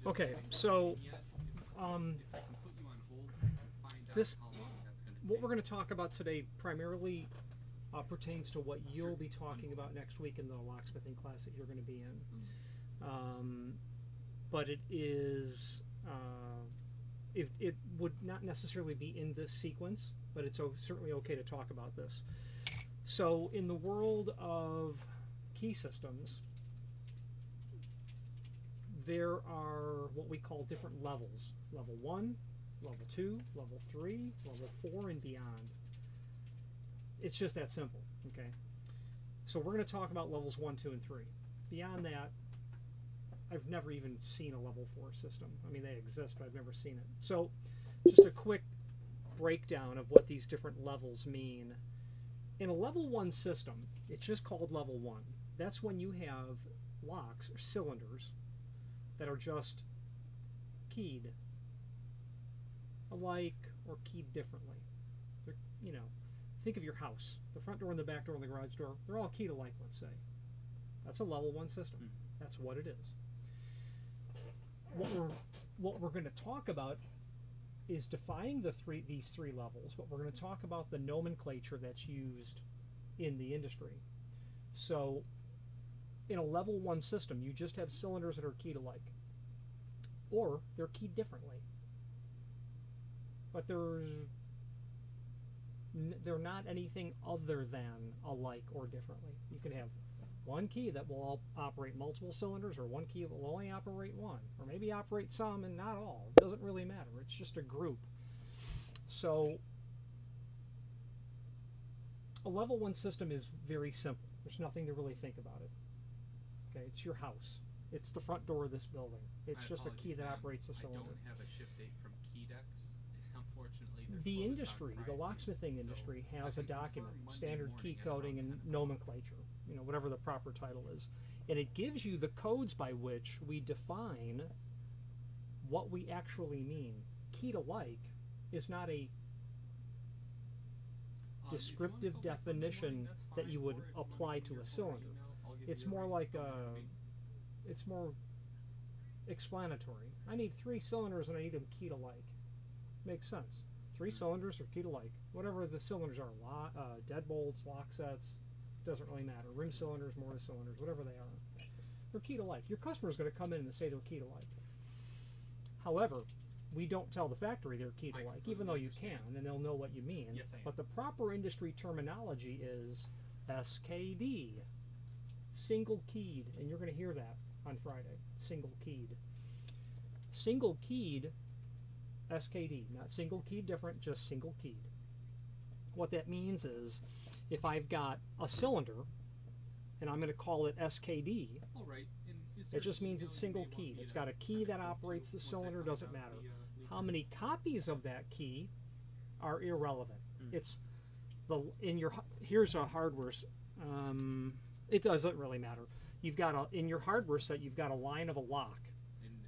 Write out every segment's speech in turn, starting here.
Okay, so this what we're going to talk about today primarily pertains to what you'll be talking about next week in the locksmithing class that you're going to be in. But it is it would not necessarily be in this sequence, but it's certainly okay to talk about this. So in the world of key systems, there are what we call different levels. Level 1, level 2, level 3, level 4, and beyond. It's just that simple, okay? So we're going to talk about levels 1, 2, and 3. Beyond that, I've never even seen a level 4 system. I mean, they exist, but I've never seen it. So just a quick breakdown of what these different levels mean. In a level 1 system, it's just called level 1. That's when you have locks or cylinders that are just keyed alike or keyed differently. They're, you know, think of your house. The front door and the back door and the garage door, they're all keyed alike, let's say. That's a level 1 system. That's what it is. What we're going to talk about is defining these three levels, but we're going to talk about the nomenclature that's used in the industry. So in a level 1 system, you just have cylinders that are keyed alike, or they're keyed differently, but they're not anything other than alike or differently. You can have one key that will operate multiple cylinders, or one key that will only operate one, or maybe operate some and not all. It doesn't really matter. It's just a group. So a level 1 system is very simple. There's nothing to really think about it. Okay, it's your house. It's the front door of this building. It's just a key that operates the cylinder. I don't have a ship date from Keydex. Unfortunately, the industry, the locksmithing industry, has a document, standard key coding and nomenclature, you know, whatever the proper title is, and it gives you the codes by which we define what we actually mean. Keyed alike is not a descriptive definition that you would apply to a cylinder. It's more like it's more explanatory. I need 3 cylinders and I need them keyed alike. Makes sense. 3 cylinders are keyed alike. Whatever the cylinders are, deadbolts, lock sets, doesn't really matter. Rim cylinders, mortise cylinders, whatever they are. They're keyed alike. Your customer is going to come in and say they're keyed alike. However, we don't tell the factory they're keyed alike, even though you can, and they'll know what you mean. Yes, I am. But the proper industry terminology is SKD, single keyed, and you're going to hear that on Friday. Single keyed. Single keyed SKD, not single keyed different, just single keyed. What that means is if I've got a cylinder and I'm going to call it SKD, all right. it just means it's single keyed. It's got a key that operates the cylinder, doesn't matter. How many copies of that key are irrelevant. It's here's a hardware. It doesn't really matter. You've got in your hardware set, you've got a line of a lock.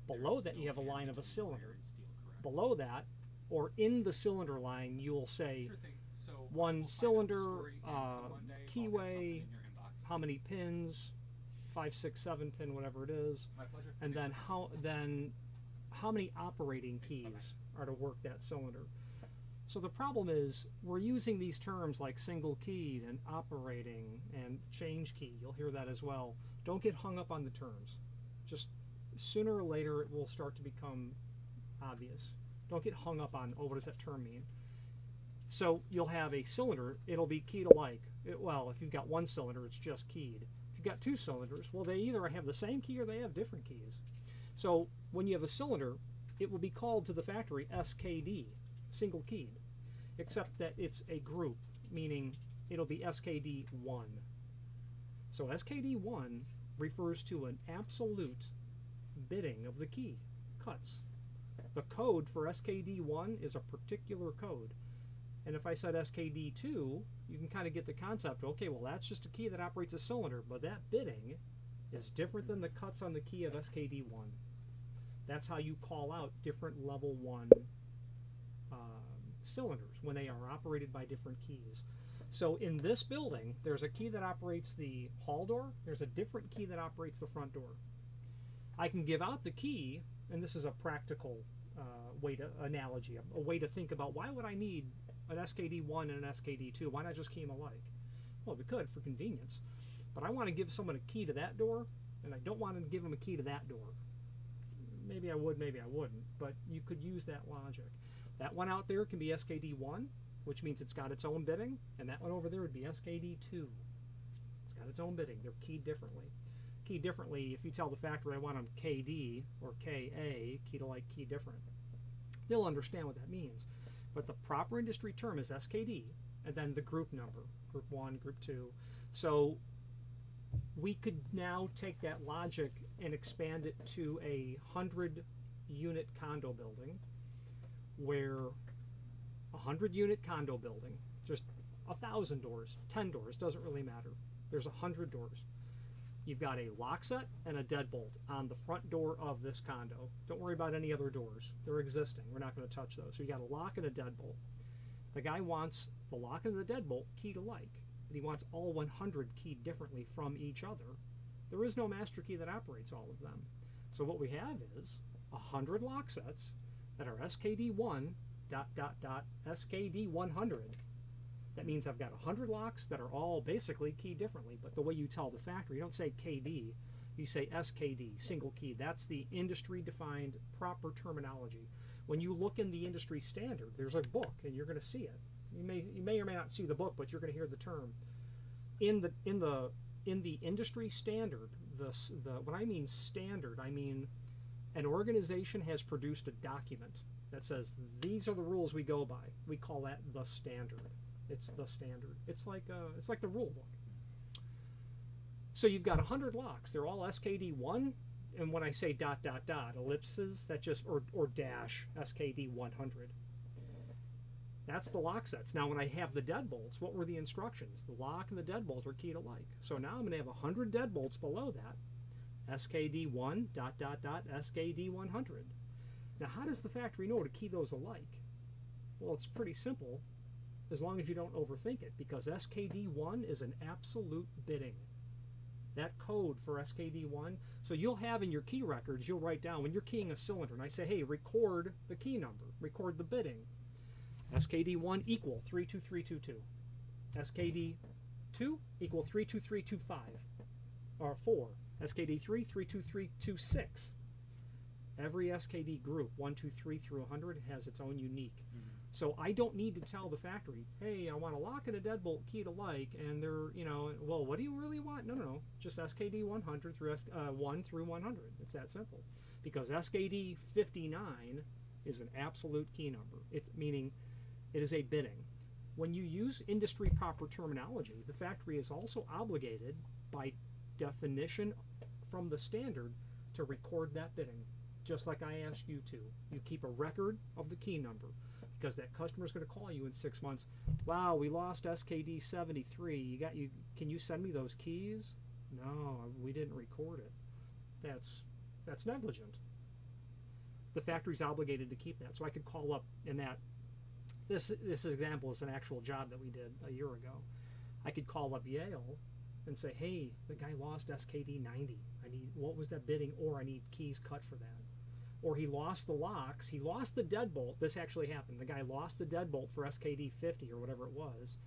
Below that, you have a line of a cylinder. Below that, or in the cylinder line, you'll say one cylinder, keyway, how many pins, 5, 6, 7 pin, whatever it is, and then how many operating keys are to work that cylinder. So the problem is we're using these terms like single keyed and operating and change key. You'll hear that as well. Don't get hung up on the terms. Just sooner or later it will start to become obvious. Don't get hung up on, oh, what does that term mean? So you'll have a cylinder, it'll be keyed alike. Well, if you've got one cylinder, it's just keyed. If you've got 2 cylinders, well, they either have the same key or they have different keys. So when you have a cylinder, it will be called to the factory SKD, single keyed, except that it's a group, meaning it'll be SKD1. So SKD1 refers to an absolute bitting of the key, cuts. The code for SKD1 is a particular code. And if I said SKD2, you can kind of get the concept. Okay, well, that's just a key that operates a cylinder, but that bitting is different than the cuts on the key of SKD1. That's how you call out different level 1 cylinders when they are operated by different keys. So in this building, there's a key that operates the hall door. There's a different key that operates the front door. I can give out the key, and this is a practical analogy, a way to think about why would I need an SKD1 and an SKD2? Why not just key them alike? Well, we could for convenience, but I want to give someone a key to that door, and I don't want to give them a key to that door. Maybe I would, maybe I wouldn't, but you could use that logic. That one out there can be SKD1, which means it's got its own bitting, and that one over there would be SKD2. It's got its own bitting. They're keyed differently. Keyed differently, if you tell the factory I want them KD or KA, key to like, key different, they'll understand what that means. But the proper industry term is SKD, and then the group number, group 1, group 2. So we could now take that logic and expand it to a 100-unit condo building, where 100-unit condo building, just 1,000 doors, 10 doors, doesn't really matter. There's 100 doors. You've got a lock set and a deadbolt on the front door of this condo. Don't worry about any other doors. They're existing. We're not going to touch those. So you got a lock and a deadbolt. The guy wants the lock and the deadbolt keyed alike, and he wants all 100 keyed differently from each other. There is no master key that operates all of them. So what we have is 100 lock sets that are SKD1 ... SKD100. That means I've got 100 locks that are all basically keyed differently, but the way you tell the factory, you don't say KD, you say SKD, single key. That's the industry-defined proper terminology. When you look in the industry standard, there's a book, and you're going to see it. You may or may not see the book, but you're going to hear the term. In the industry standard, when I mean standard, I mean an organization has produced a document that says these are the rules we go by. We call that the standard. It's the standard. It's like the rule book. So you've got 100 locks. They're all SKD1, and when I say ... ellipses, that just or dash SKD100. That's the lock sets. Now when I have the deadbolts, what were the instructions? The lock and the deadbolt are keyed alike. So now I'm going to have 100 deadbolts below that. SKD1 ... SKD100. Now how does the factory know to key those alike? Well, it's pretty simple, as long as you don't overthink it, because SKD1 is an absolute bitting. That code for SKD1, so you'll have in your key records, you'll write down when you're keying a cylinder, and I say, hey, record the key number, record the bitting. SKD1 equal 32322. SKD2 equal 32325. Or 4. SKD3 32326. Every SKD group, 1, 2, 3 through 100, has its own unique. So I don't need to tell the factory, hey, I want a lock and a deadbolt keyed alike, and they're, well, what do you really want? No. Just SKD 100 through 1 through 100. It's that simple. Because SKD 59 is an absolute key number. It's meaning it is a bitting. When you use industry proper terminology, the factory is also obligated by definition from the standard to record that bitting, just like I asked you to. You keep a record of the key number, because that customer is going to call you in 6 months. Wow, we lost SKD 73. Can you send me those keys? No, we didn't record it. That's negligent. The factory's obligated to keep that. So I could call up in that. This example is an actual job that we did a year ago. I could call up Yale and say, hey, the guy lost SKD 90. What was that bidding? Or I need keys cut for that. Or he lost the locks, he lost the deadbolt. This actually happened. The guy lost the deadbolt for SKD 50 or whatever it was.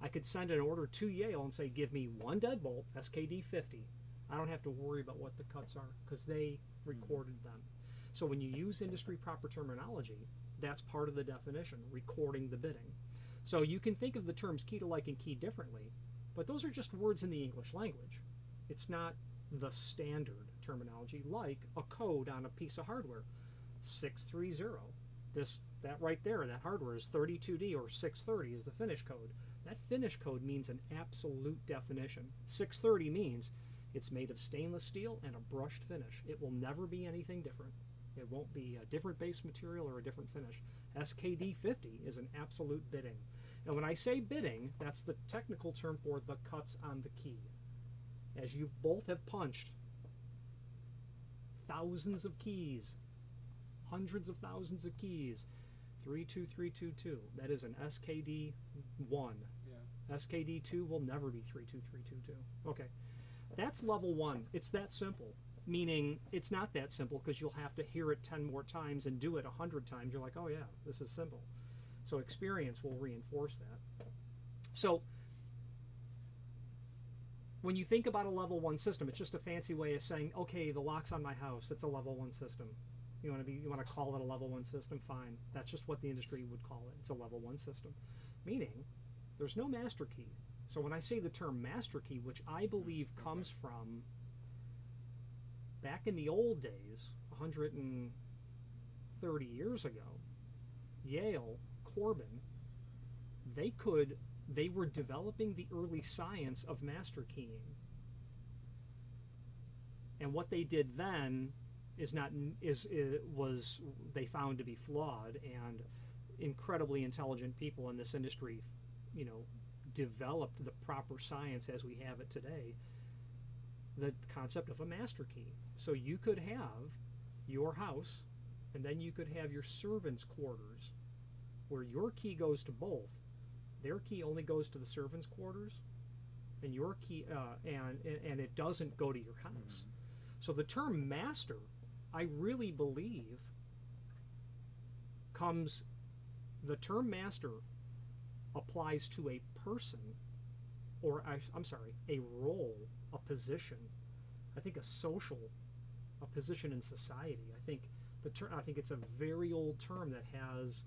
I could send an order to Yale and say, give me one deadbolt, SKD 50. I don't have to worry about what the cuts are because they recorded them. So when you use industry proper terminology, that's part of the definition, recording the bidding. So you can think of the terms keyed alike and keyed differently, but those are just words in the English language. It's not the standard terminology, like a code on a piece of hardware. 630. That right there, that hardware is 32D, or 630 is the finish code. That finish code means an absolute definition. 630 means it's made of stainless steel and a brushed finish. It will never be anything different. It won't be a different base material or a different finish. SKD 50 is an absolute bitting. And when I say bitting, that's the technical term for the cuts on the key. As you both have punched thousands of keys, hundreds of thousands of keys, 32322. That is an SKD 1. Yeah. SKD 2 will never be 32322. Okay, that's level 1. It's that simple. meaning it's not that simple because you'll have to hear it 10 more times and do it 100 times. You're like, oh yeah, this is simple. So experience will reinforce that. So when you think about a level 1 system, it's just a fancy way of saying, okay, the lock's on my house, it's a level 1 system. You want to call it a level 1 system? Fine. That's just what the industry would call it. It's a level 1 system. Meaning, there's no master key. So when I say the term master key, which I believe comes from back in the old days, 130 years ago, Yale, Corbin, they were developing the early science of master keying. And what they did then was they found to be flawed, and incredibly intelligent people in this industry, developed the proper science as we have it today, the concept of a master key. So you could have your house, and then you could have your servants' quarters, where your key goes to both. Their key only goes to the servants' quarters, and your key, and it doesn't go to your house. So the term master, I really believe, the term master applies to a person, or a role, a position. I think a position in society. I think it's a very old term that has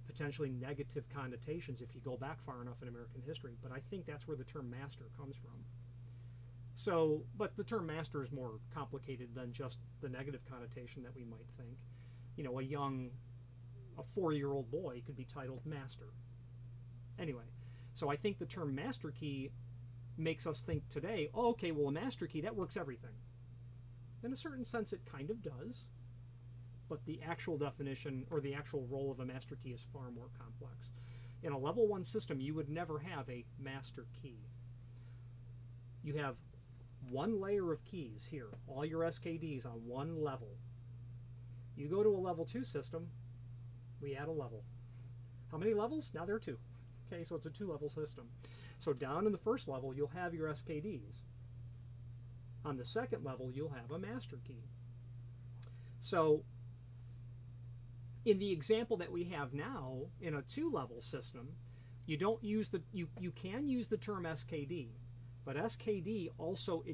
potentially negative connotations if you go back far enough in American history. But I think that's where the term master comes from. So, but the term master is more complicated than just the negative connotation that we might think. A 4-year-old boy could be titled master. Anyway, so I think the term master key makes us think today, oh, okay, well, a master key, that works everything. In a certain sense, it kind of does. But the actual definition or the actual role of a master key is far more complex. In a level 1 system, you would never have a master key. You have one layer of keys here, all your SKDs on one level. You go to a level 2 system, we add a level. How many levels? Now there are 2. Okay, so it's a 2-level system. So down in the first level, you'll have your SKDs. On the second level, you'll have a master key. So in the example that we have now, in a 2-level system, you can use the term SKD, but SKD also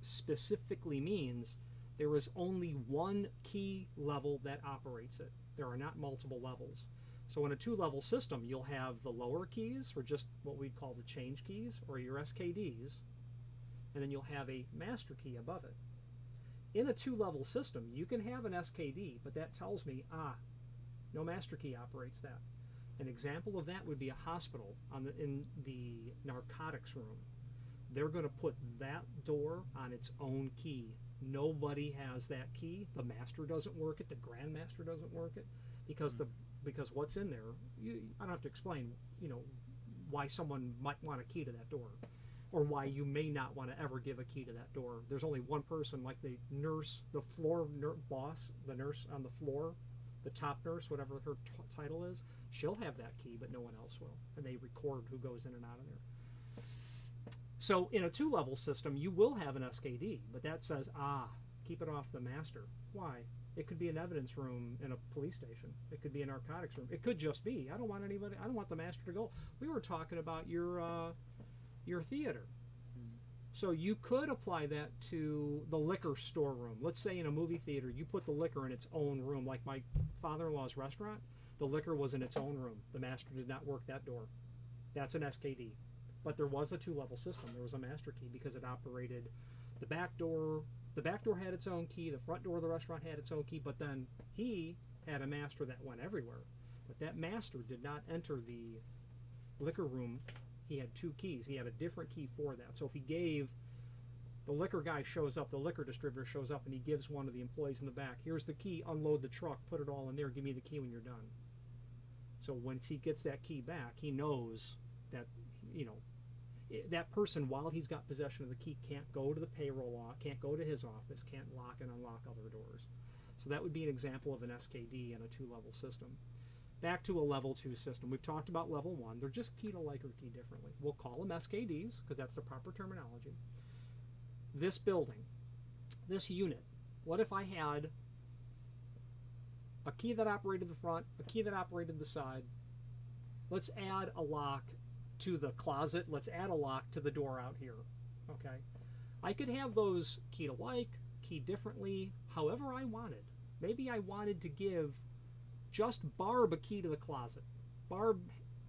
specifically means there is only one key level that operates it. There are not multiple levels. So in a 2-level system, you'll have the lower keys, or just what we'd call the change keys, or your SKDs, and then you'll have a master key above it. In a 2-level system, you can have an SKD, but that tells me, no master key operates that. An example of that would be a hospital in the narcotics room. They're going to put that door on its own key. Nobody has that key. The master doesn't work it. The grandmaster doesn't work it, because what's in there, I don't have to explain, why someone might want a key to that door, or why you may not want to ever give a key to that door. There's only one person, like the nurse, the floor boss, the nurse on the floor, the top nurse, whatever her title is, she'll have that key, but no one else will. And they record who goes in and out of there. So in a 2-level system, you will have an SKD, but that says, keep it off the master. Why? It could be an evidence room in a police station. It could be a narcotics room. It could just be, I don't want the master to go. We were talking about your theater. So you could apply that to the liquor store room. Let's say in a movie theater, you put the liquor in its own room, like my father-in-law's restaurant. The liquor was in its own room. The master did not work that door. That's an SKD. But there was a 2-level system. There was a master key because it operated the back door. The back door had its own key. The front door of the restaurant had its own key. But then he had a master that went everywhere. But that master did not enter the liquor room. He had 2 keys. He had a different key for that. So if he gave, the liquor guy shows up, the liquor distributor shows up, and he gives one of the employees in the back, here's the key, unload the truck, put it all in there, give me the key when you're done. So once he gets that key back, he knows that, that person, while he's got possession of the key, can't go to the payroll, can't go to his office, can't lock and unlock other doors. So that would be an example of an SKD in a 2-level system. Back to a level 2 system. We've talked about level 1. They're just key to like or key differently. We'll call them SKDs because that's the proper terminology. This building, this unit, what if I had a key that operated the front, a key that operated the side? Let's add a lock to the closet. Let's add a lock to the door out here. Okay? I could have those keyed alike, keyed differently, however I wanted. Maybe I wanted to give just Barb a key to the closet. Barb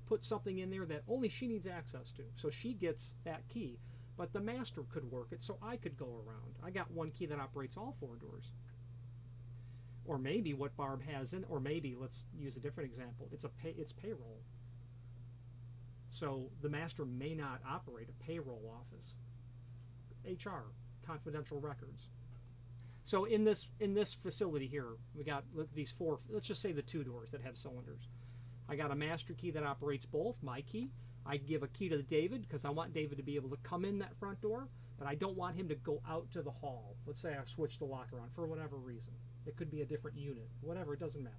put something in there that only she needs access to, so she gets that key. But the master could work it, so I could go around. I got one key that operates all 4 doors. Or maybe what Barb has in, or maybe, let's use a different example, it's payroll. So the master may not operate a payroll office. HR, confidential records. So in this facility here, we got these 4, let's just say the 2 doors that have cylinders. I got a master key that operates both, my key. I give a key to David because I want David to be able to come in that front door, but I don't want him to go out to the hall. Let's say I switch the locker on for whatever reason. It could be a different unit, whatever, it doesn't matter.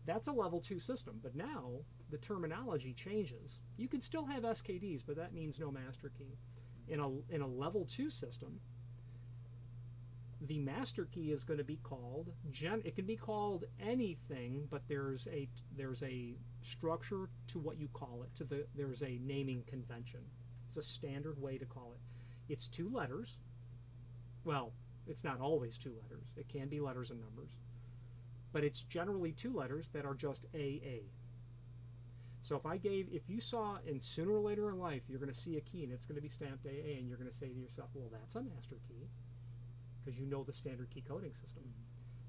That's a level 2 system, but now the terminology changes. You can still have SKDs, but that means no master key. In a level 2 system, the master key is going to be called, it can be called anything, but there's a structure to what you call it. There's a naming convention. It's a standard way to call it. It's 2 letters. Well, it's not always 2 letters. It can be letters and numbers. But it's generally 2 letters that are just AA. So if you saw, and sooner or later in life, you're going to see a key and it's going to be stamped AA, and you're going to say to yourself, well, that's a master key, because you know the standard key coding system.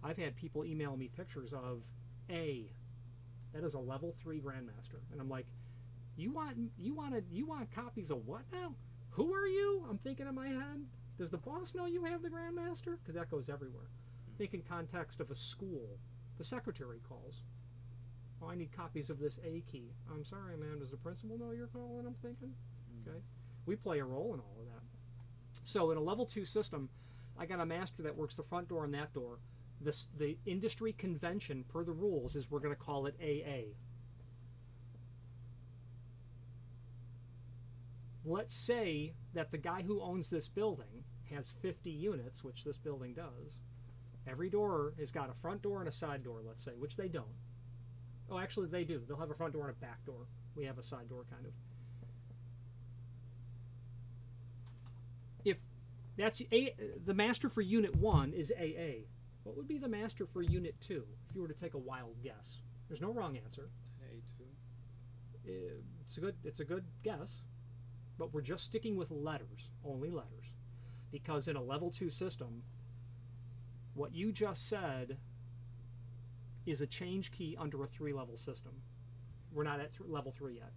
I've had people email me pictures of A. That is a level 3 Grandmaster. And I'm like, you want copies of what now? Who are you? I'm thinking in my head, does the boss know you have the Grandmaster? Because that goes everywhere. Think in context of a school. The secretary calls. Oh, I need copies of this A key. I'm sorry, ma'am, does the principal know you're calling? I'm thinking. Okay. We play a role in all of that. So in a level 2 system, I got a master that works the front door and that door. The industry convention per the rules is we're going to call it AA. Let's say that the guy who owns this building has 50 units, which this building does. Every door has got a front door and a side door, let's say, which they don't. Oh, actually they do. They'll have a front door and a back door. We have a side door, kind of. If that's the master for unit 1 is AA, what would be the master for unit 2 if you were to take a wild guess? There's no wrong answer. A2. It's a good guess, but we're just sticking with letters, only letters, because in a level 2 system, what you just said is a change key under a 3-level system. We're not at level 3 yet.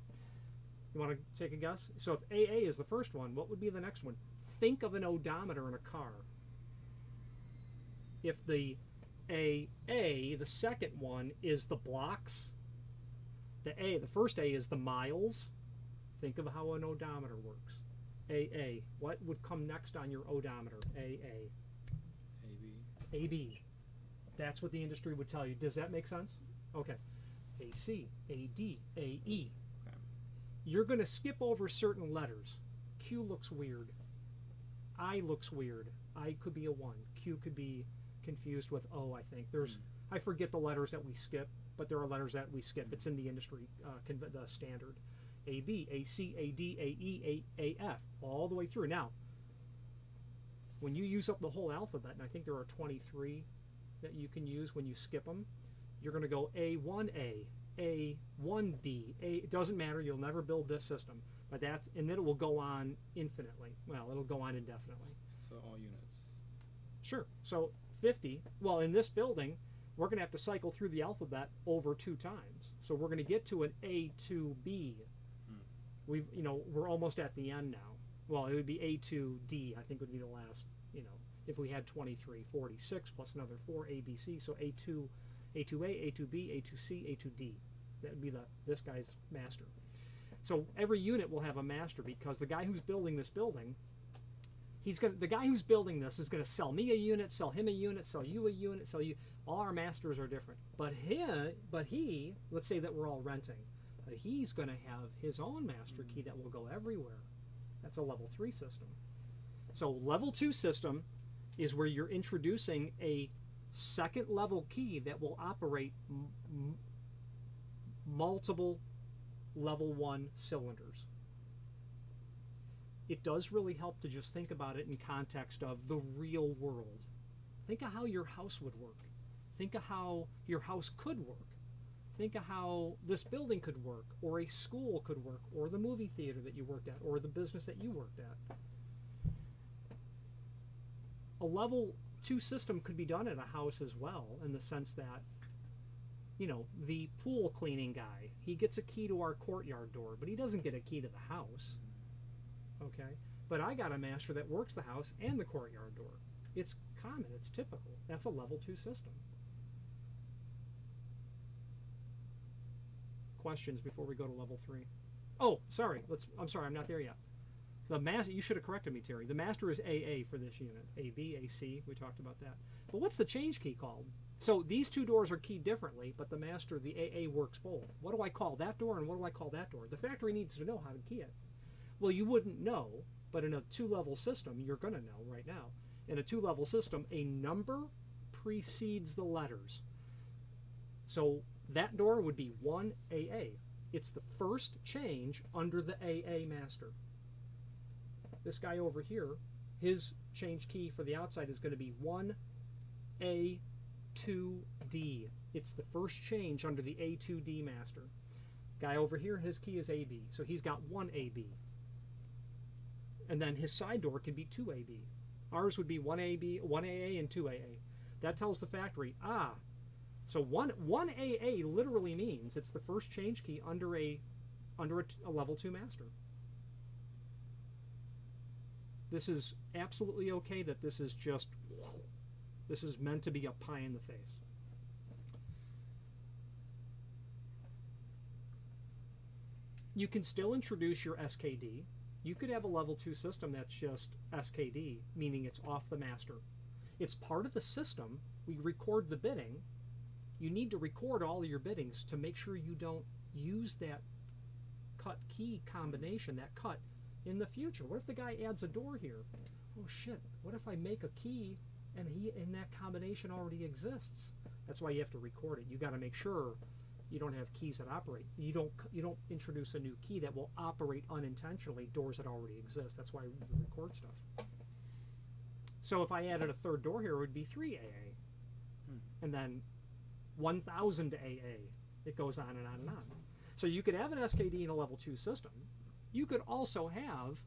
You want to take a guess? So if AA is the first one, what would be the next one? Think of an odometer in a car. If the AA, the second one, is the blocks, the first A is the miles. Think of how an odometer works. AA. What would come next on your odometer? AA. AB. AB. That's what the industry would tell you. Does that make sense? Okay. AC, AD, AE. Okay. You're going to skip over certain letters. Q looks weird. I looks weird. I could be a 1. Q could be confused with O, I think. I forget the letters that we skip, but there are letters that we skip. It's in the industry, the standard. AB, AC, AD, AE, AF, all the way through. Now, when you use up the whole alphabet, and I think there are 23 that you can use when you skip them, you're going to go A1A, A1B, it doesn't matter, you'll never build this system, but and then it will go on infinitely. Well, it'll go on indefinitely. So all units. Sure. So 50, well, in this building, we're going to have to cycle through the alphabet over 2 times. So we're going to get to an A2B. We're almost at the end now. Well, it would be A2D, I think would be the last, if we had 23, 46 plus another 4 ABC, so A2, A2A, A2B, A2C, A2D. That would be this guy's master. So every unit will have a master, because the guy who's building this building, the guy who's building this is going to sell me a unit, sell him a unit, sell you a unit, sell you. All our masters are different. But he, let's say that we're all renting, but he's going to have his own master key that will go everywhere. That's a level 3 system. So level 2 system, is where you're introducing a second level key that will operate multiple level 1 cylinders. It does really help to just think about it in context of the real world. Think of how your house would work. Think of how your house could work. Think of how this building could work, or a school could work, or the movie theater that you worked at, or the business that you worked at. A level 2 system could be done at a house as well, in the sense that, you know, the pool cleaning guy, he gets a key to our courtyard door, but he doesn't get a key to the house. Okay? But I got a master that works the house and the courtyard door. It's common, it's typical. That's a level 2 system. Questions before we go to level 3? Oh, sorry. I'm sorry, I'm not there yet. The master, you should have corrected me, Terry. The master is AA for this unit. AB, AC, we talked about that. But what's the change key called? So these two doors are keyed differently, but the master, the AA, works both. What do I call that door and what do I call that door? The factory needs to know how to key it. Well, you wouldn't know, but in a 2-level system, you're going to know right now. In a 2-level system, a number precedes the letters. So that door would be 1AA. It's the first change under the AA master. This guy over here, his change key for the outside is going to be 1A2D. It's the first change under the A2D master. Guy over here, his key is AB, so he's got 1AB. And then his side door can be 2AB. Ours would be 1AB, 1AA, and 2AA. That tells the factory, so 1AA literally means it's the first change key under a level 2 master. This is absolutely okay that this is meant to be a pie in the face. You can still introduce your SKD. You could have a level 2 system that's just SKD, meaning it's off the master. It's part of the system. We record the bidding. You need to record all of your biddings to make sure you don't use that cut key combination, that cut, in the future. What if the guy adds a door here? Oh shit, what if I make a key and that combination already exists? That's why you have to record it. You got to make sure you don't have keys that operate. You don't introduce a new key that will operate unintentionally doors that already exist. That's why you record stuff. So if I added a third door here, it would be 3AA. And then 1000 AA. It goes on and on and on. So you could have an SKD in a level 2 system. You could also have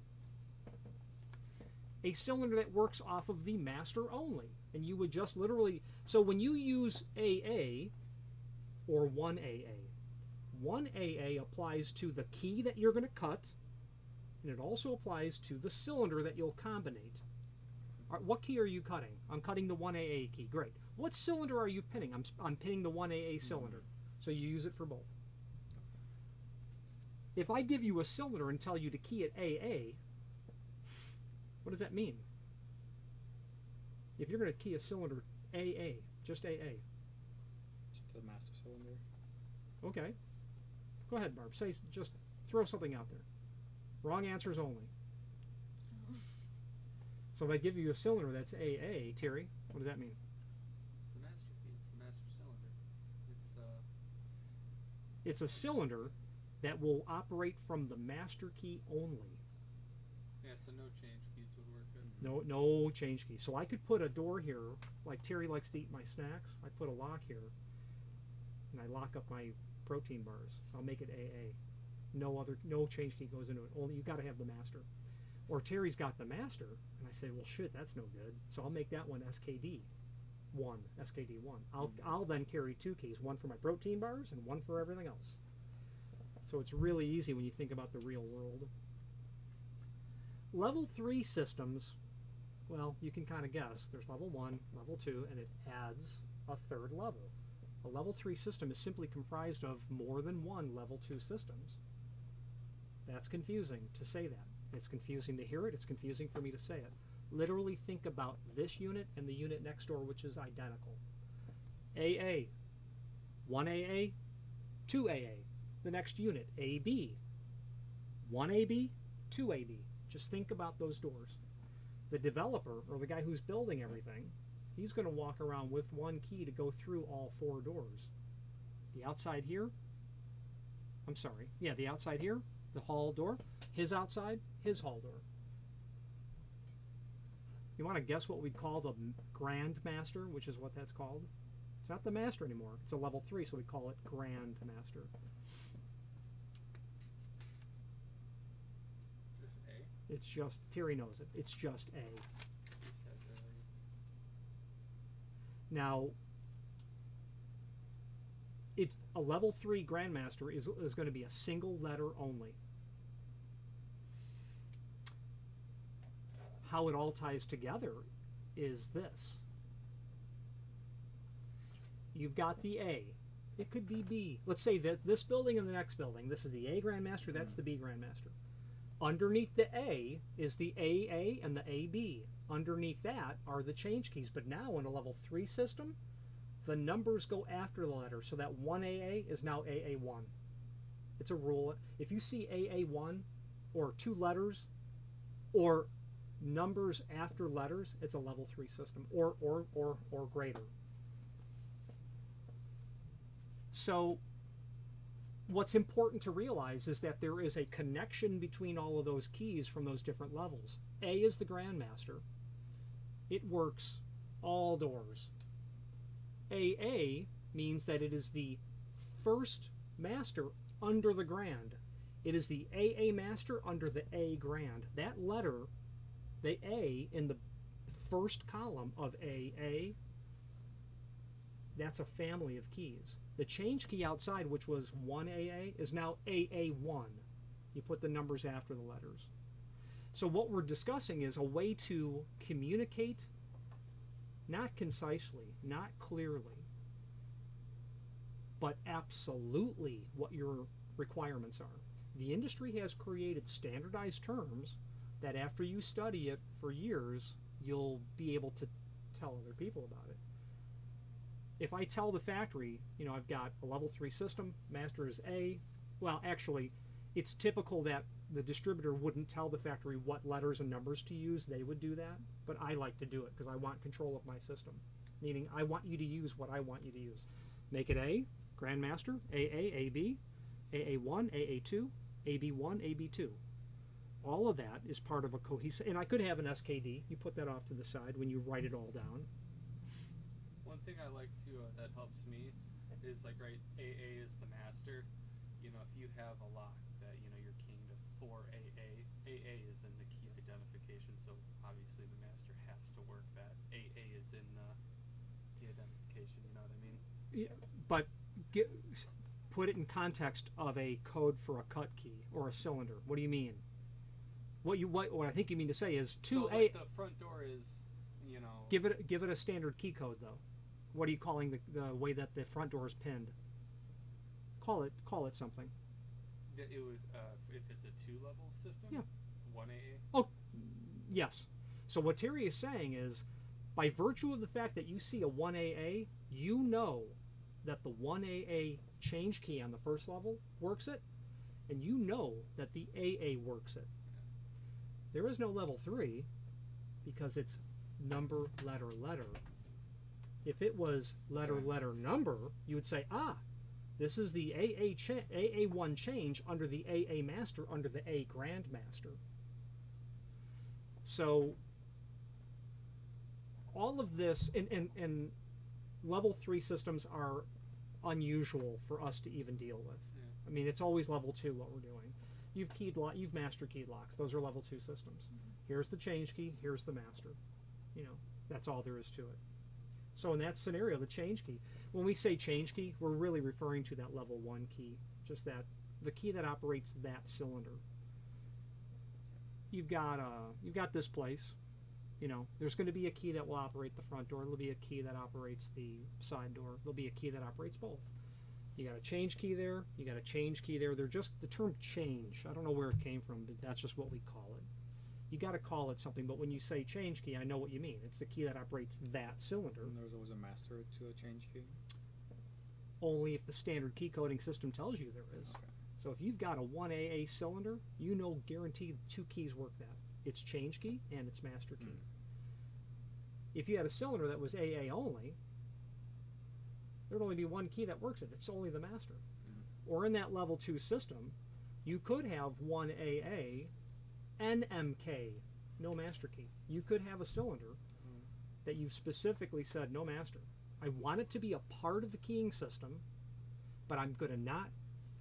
a cylinder that works off of the master only. And you would just literally, so when you use AA or 1AA, 1AA applies to the key that you're going to cut, and it also applies to the cylinder that you'll combinate. What key are you cutting? I'm cutting the 1AA key. Great. What cylinder are you pinning? I'm pinning the 1AA cylinder. So you use it for both. If I give you a cylinder and tell you to key it AA, what does that mean? If you're going to key a cylinder AA, just AA. Just the master cylinder. Okay. Go ahead, Barb. Just throw something out there. Wrong answers only. So if I give you a cylinder that's AA, Terry, what does that mean? It's the master key. It's the master cylinder. It's a cylinder that will operate from the master key only. Yeah, so no change keys would work good. No change key. So I could put a door here, like Terry likes to eat my snacks. I put a lock here, and I lock up my protein bars. I'll make it AA. No change key goes into it. Only you got to have the master. Or Terry's got the master, and I say, well, shit, that's no good. So I'll make that one SKD 1. I'll then carry 2 keys, one for my protein bars and one for everything else. So it's really easy when you think about the real world. Level 3 systems, well, you can kind of guess. There's level 1, level 2, and it adds a third level. A level 3 system is simply comprised of more than one level 2 systems. That's confusing to say that. It's confusing to hear it. It's confusing for me to say it. Literally think about this unit and the unit next door, which is identical. AA, 1AA, 2AA. The next unit, AB, 1AB, 2AB. Just think about those doors. The developer, or the guy who's building everything, he's going to walk around with one key to go through all 4 doors. The outside here, I'm sorry, yeah, the outside here, the hall door, his outside, his hall door. You want to guess what we'd call the Grand Master, which is what that's called? It's not the Master anymore. It's a level 3, so we call it Grand Master. Just A? It's just, Terry knows it, it's just A. Now, it's a level 3 Grandmaster is going to be a single letter only. How it all ties together is this. You've got the A. It could be B. Let's say that this building and the next building, this is the A Grandmaster, that's the B Grandmaster. Underneath the A is the AA and the AB. Underneath that are the change keys. But now in a level 3 system, the numbers go after the letter. So that 1AA is now AA1. It's a rule. If you see AA1 or 2 letters or numbers after letters, it's a level 3 system or greater. So what's important to realize is that there is a connection between all of those keys from those different levels. A is the Grandmaster. It works all doors. AA means that it is the first master under the Grand. It is the AA Master under the A Grand. That letter, the A in the first column of AA, that's a family of keys. The change key outside, which was 1AA, is now AA1. You put the numbers after the letters. So what we're discussing is a way to communicate, not concisely, not clearly, but absolutely what your requirements are. The industry has created standardized terms that after you study it for years, you'll be able to tell other people about it. If I tell the factory, you know, I've got a level 3 system, master is A, well, actually, it's typical that the distributor wouldn't tell the factory what letters and numbers to use. They would do that, but I like to do it because I want control of my system, meaning I want you to use what I want you to use. Make it A, Grandmaster, AA, AB, AA1, AA2, AB1, AB2. All of that is part of a cohesive, and I could have an SKD. You put that off to the side when you write it all down. One thing I like to that helps me is like, right, AA is the master. You know, if you have a lock that, you know, you're keying to 4AA, AA is in the key identification, so obviously the master has to work that. AA is in the key identification, you know what I mean? Yeah, but put it in context of a code for a cut key or a cylinder. What do you mean? What I think you mean to say is 2A. So like the front door is, you know. Give it a standard key code though. What are you calling the way that the front door is pinned? Call it something. It would if it's a 2-level system. Yeah. 1AA. Oh, yes. So what Terry is saying is, by virtue of the fact that you see a 1AA, you know that the 1AA change key on the first level works it, and you know that the AA works it. There is no level 3 because it's number, letter, letter. If it was letter, letter, number, you would say, this is the AA1 change under the AA Master under the A Grandmaster. So all of this, and level 3 systems are unusual for us to even deal with. Yeah. I mean, it's always level 2 what we're doing. You've master keyed locks. Those are level 2 systems. Here's the change key. Here's the master. You know, that's all there is to it. So in that scenario, the change key. When we say change key, we're really referring to that level 1 key, just that the key that operates that cylinder. You've got this place. You know, there's going to be a key that will operate the front door. There'll be a key that operates the side door. There'll be a key that operates both. You got a change key there. You got a change key there. They're just the term change. I don't know where it came from, but that's just what we call it. You got to call it something, but when you say change key, I know what you mean. It's the key that operates that cylinder. And there's always a master to a change key. Only if the standard key coding system tells you there is. Okay. So if you've got a 1AA cylinder, you know guaranteed 2 keys work that. its change key and its master key. If you had a cylinder that was AA only, there'd only be one key that works it. It's only the master. Or in that level 2 system, you could have one AA, NMK, no master key. You could have a cylinder that you've specifically said no master. I want it to be a part of the keying system, but I'm going to not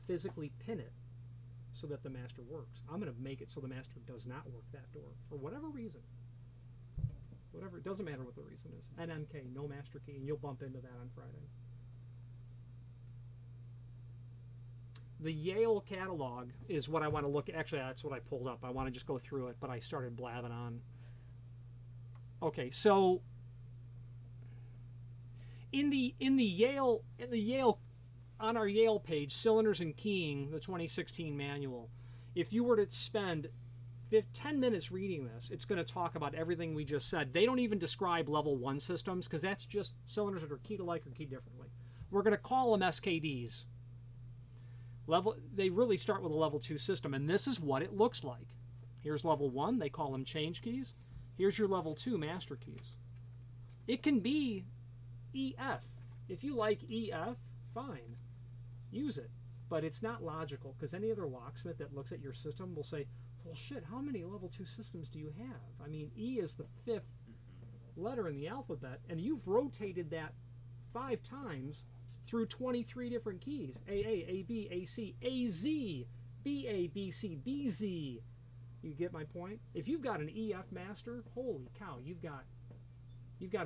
physically pin it so that the master works. I'm going to make it so the master does not work that door for whatever reason. Whatever, it doesn't matter what the reason is. NMK, no master key, and you'll bump into that on Friday. The Yale catalog is what I want to look at. Actually, that's what I pulled up. I want to just go through it, but I started blabbing on. Okay, so in the Yale on our Yale page, Cylinders and Keying, the 2016 manual, if you were to spend 10 minutes reading this, it's going to talk about everything we just said. They don't even describe level 1 systems because that's just cylinders that are keyed alike or keyed differently. We're going to call them SKDs. They really start with a level 2 system, and this is what it looks like. Here's level 1, they call them change keys. Here's your level 2 master keys. It can be EF. If you like EF, fine. Use it. But it's not logical because any other locksmith that looks at your system will say, well, shit, how many level 2 systems do you have? I mean, E is the 5th letter in the alphabet, and you've rotated that 5 times through 23 different keys. AA, AB, AC, AZ, BA, BC, BZ. You get my point? If you've got an EF master, holy cow, you've got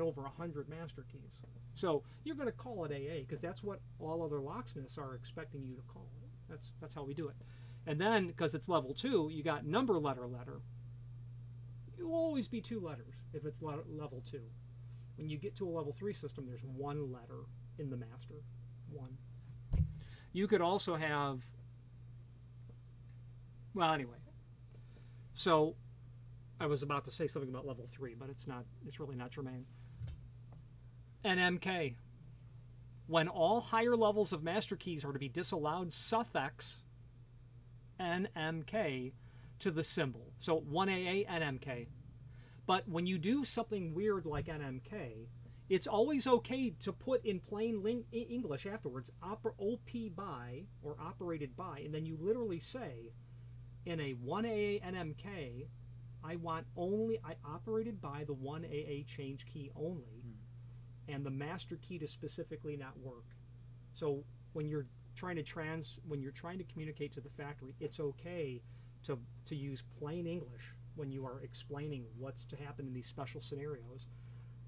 over 100 master keys. So you're going to call it AA because that's what all other locksmiths are expecting you to call it. That's how we do it. And then, because it's level 2, you got number, letter. You'll always be 2 letters if it's level 2. When you get to a level 3 system, there's 1 letter in the master. 1. You could also have, well, anyway. So I was about to say something about level 3, but it's really not germane. NMK. When all higher levels of master keys are to be disallowed, suffix NMK to the symbol. So 1AA, NMK. But when you do something weird like NMK, it's always okay to put in plain English afterwards, OP by or operated by, and then you literally say, in a 1AA NMK, I operated by the 1AA change key only, and the master key to specifically not work. So when you're trying to communicate to the factory, it's okay to use plain English when you are explaining what's to happen in these special scenarios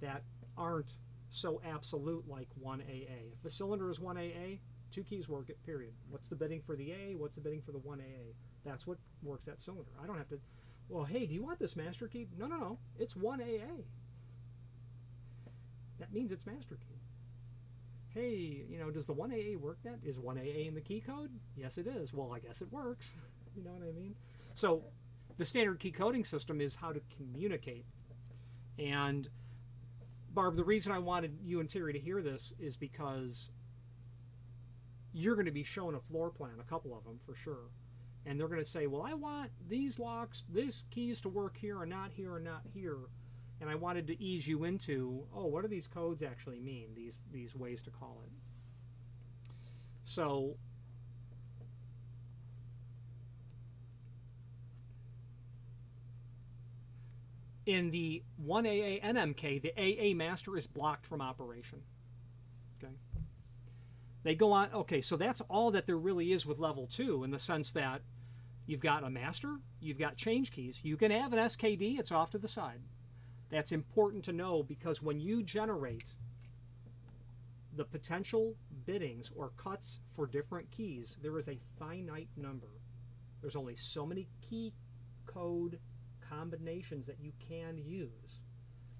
that aren't so absolute like 1AA. If the cylinder is 1AA, 2 keys work it, period. What's the bidding for the A? What's the bidding for the 1AA? That's what works that cylinder. I don't have to, well, hey, do you want this master key? No. It's 1AA. That means it's master key. Hey, does the 1AA work that? Is 1AA in the key code? Yes, it is. Well, I guess it works. You know what I mean? So the standard key coding system is how to communicate. And Barb, the reason I wanted you and Terry to hear this is because you're going to be shown a floor plan, a couple of them for sure. And they're going to say, well, I want these keys to work here and not here and not here. And I wanted to ease you into, what do these codes actually mean, these ways to call it. So in the 1AA NMK, the AA master is blocked from operation. Okay. They go on, okay, so that's all that there really is with level 2 in the sense that you've got a master, you've got change keys. You can have an SKD, it's off to the side. That's important to know because when you generate the potential biddings or cuts for different keys, there is a finite number. There's only so many key code combinations that you can use.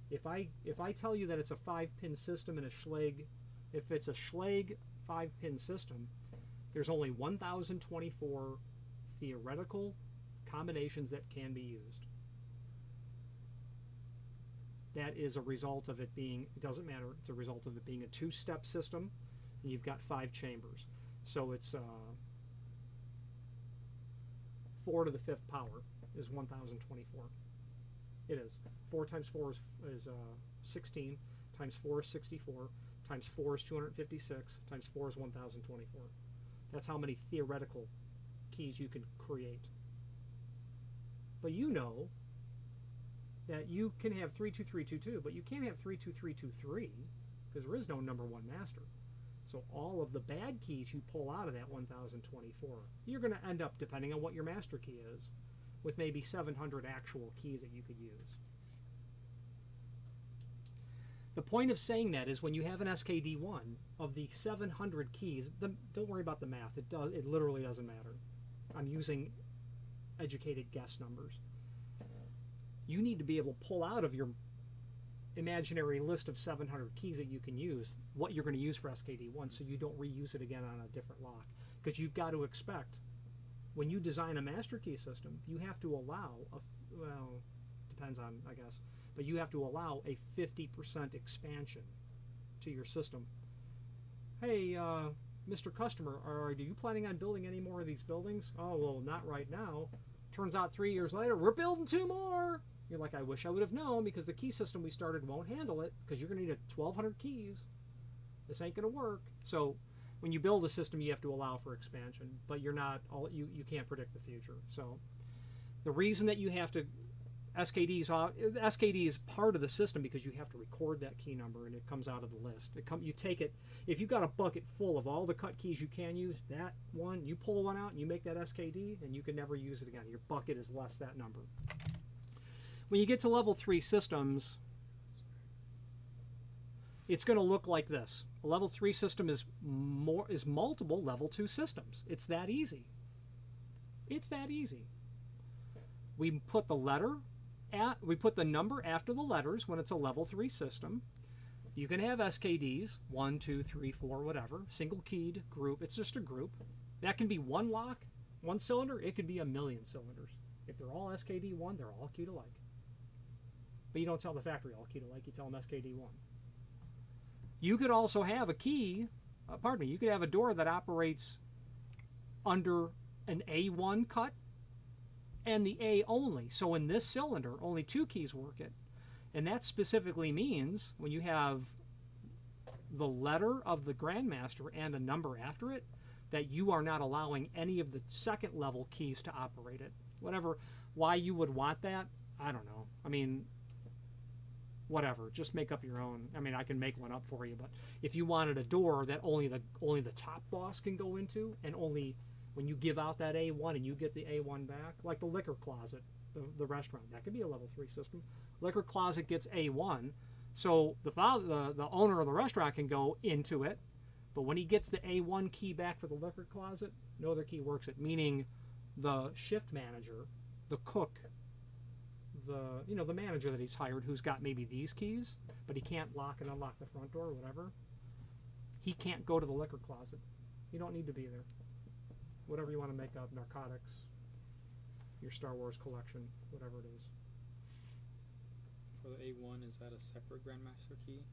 If I tell you that it's a 5-pin system in a Schlage, if it's a Schlage 5-pin system, there's only 1,024 theoretical combinations that can be used. That is a result of it being, it doesn't matter, it's a result of it being a 2-step system, and you've got 5 chambers. So it's 4 to the 5th power is 1,024. It is. 4 times 4 is 16, times 4 is 64, times 4 is 256, times 4 is 1024. That's how many theoretical keys you can create. But you know that you can have 32322, but you can't have 32323 because there is no number 1 master. So all of the bad keys you pull out of that 1024, you're going to end up, depending on what your master key is, with maybe 700 actual keys that you could use. The point of saying that is when you have an SKD1 of the 700 keys, don't worry about the math. It literally doesn't matter. I'm using educated guess numbers. You need to be able to pull out of your imaginary list of 700 keys that you can use what you're going to use for SKD1 so you don't reuse it again on a different lock. Because you've got to expect, when you design a master key system, you have to allow, depends on, I guess, but you have to allow a 50% expansion to your system. Hey, Mr. Customer, are you planning on building any more of these buildings? Oh, well, not right now. Turns out 3 years later, we're building 2 more. You're like, I wish I would have known, because the key system we started won't handle it, because you're going to need 1,200 keys. This ain't going to work. So when you build a system, you have to allow for expansion, but you can't predict the future. So the reason that you have to SKD is part of the system because you have to record that key number and it comes out of the list. You take it, if you've got a bucket full of all the cut keys you can use, that one, you pull one out and you make that SKD and you can never use it again. Your bucket is less that number. When you get to level 3 systems, it's going to look like this. A level 3 system is multiple level 2 systems. It's that easy. It's that easy. We put the number after the letters when it's a level 3 system. You can have SKDs, 1, 2, 3, 4, whatever, single keyed group. It's just a group. That can be one lock, one cylinder. It could be a million cylinders. If they're all SKD1, they're all keyed alike. But you don't tell the factory all keyed alike. You tell them SKD1. You could also have a key, you could have a door that operates under an A1 cut and the A only. So in this cylinder, only 2 keys work it. And that specifically means when you have the letter of the Grandmaster and a number after it, that you are not allowing any of the second level keys to operate it. Why you would want that, I don't know. I mean, whatever, just make up your own. I mean, I can make one up for you, but if you wanted a door that only the top boss can go into, and only when you give out that A1 and you get the A1 back, like the liquor closet, the restaurant, that could be a level 3 system. Liquor closet gets A1, so the owner of the restaurant can go into it, but when he gets the A1 key back for the liquor closet, no other key works it, meaning the shift manager, the cook, the manager that he's hired, who's got maybe these keys, but he can't lock and unlock the front door or whatever, he can't go to the liquor closet. You don't need to be there. Whatever you want to make up, narcotics, your Star Wars collection, whatever it is. For the A1, is that a separate Grandmaster key?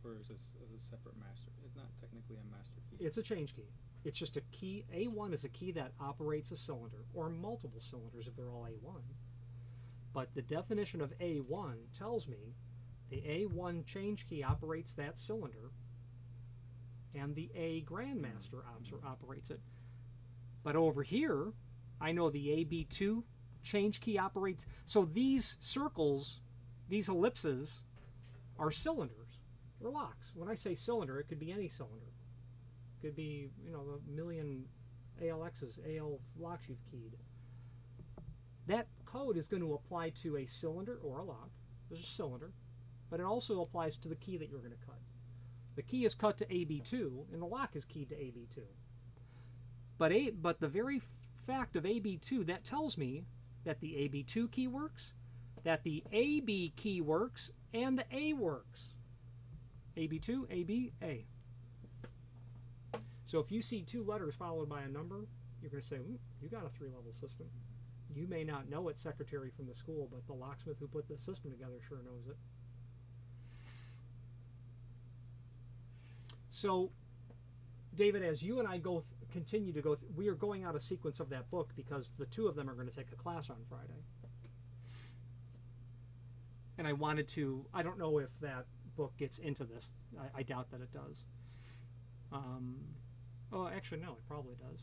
Or is this a separate master? It's not technically a master key. It's a change key. It's just a key. A1 is a key that operates a cylinder, or multiple cylinders if they're all A1. But the definition of A1 tells me the A1 change key operates that cylinder, and the A Grandmaster operates it. But over here, I know the AB2 change key operates. So these circles, these ellipses, are cylinders. They're locks. When I say cylinder, it could be any cylinder. It could be, the million ALXs, AL locks you've keyed. That code is going to apply to a cylinder or a lock. There's a cylinder. But it also applies to the key that you're going to cut. The key is cut to AB2, and the lock is keyed to AB2. But the very fact of AB2, that tells me that the AB2 key works, that the AB key works, and the A works. AB2, AB, A. So if you see 2 letters followed by a number, you're going to say, you got a 3-level system. You may not know it, secretary from the school, but the locksmith who put the system together sure knows it. So, David, as you and I continue to go, we are going out of sequence of that book because the 2 of them are going to take a class on Friday. And I wanted to, I don't know if that book gets into this. I doubt that it does. Oh, actually, no, it probably does.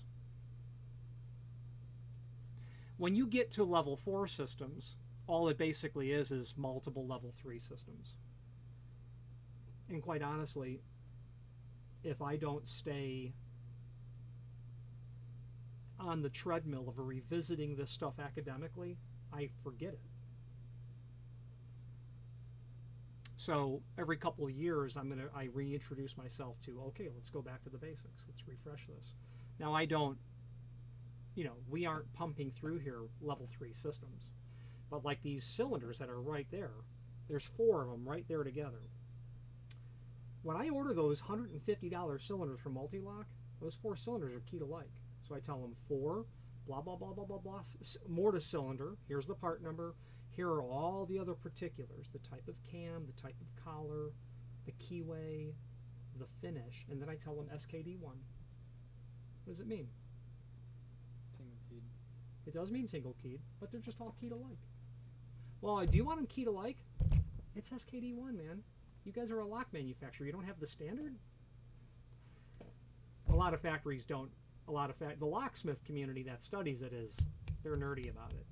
When you get to level 4 systems, all it basically is multiple level 3 systems. And quite honestly, if I don't stay on the treadmill of revisiting this stuff academically, I forget it. So every couple of years, I reintroduce myself to, okay, let's go back to the basics. Let's refresh this. Now I don't, we aren't pumping through here level 3 systems, but like these cylinders that are right there, there's 4 of them right there together. When I order those $150 cylinders from Multilock, those 4 cylinders are keyed alike. So I tell them 4, blah, blah, blah, blah, blah, blah, mortar cylinder, here's the part number, here are all the other particulars, the type of cam, the type of collar, the keyway, the finish, and then I tell them SKD1. What does it mean? Single keyed. It does mean single keyed, but they're just all keyed alike. Well, do you want them keyed alike? It's SKD1, man. You guys are a lock manufacturer. You don't have the standard? A lot of factories don't. The locksmith community that studies it they're nerdy about it.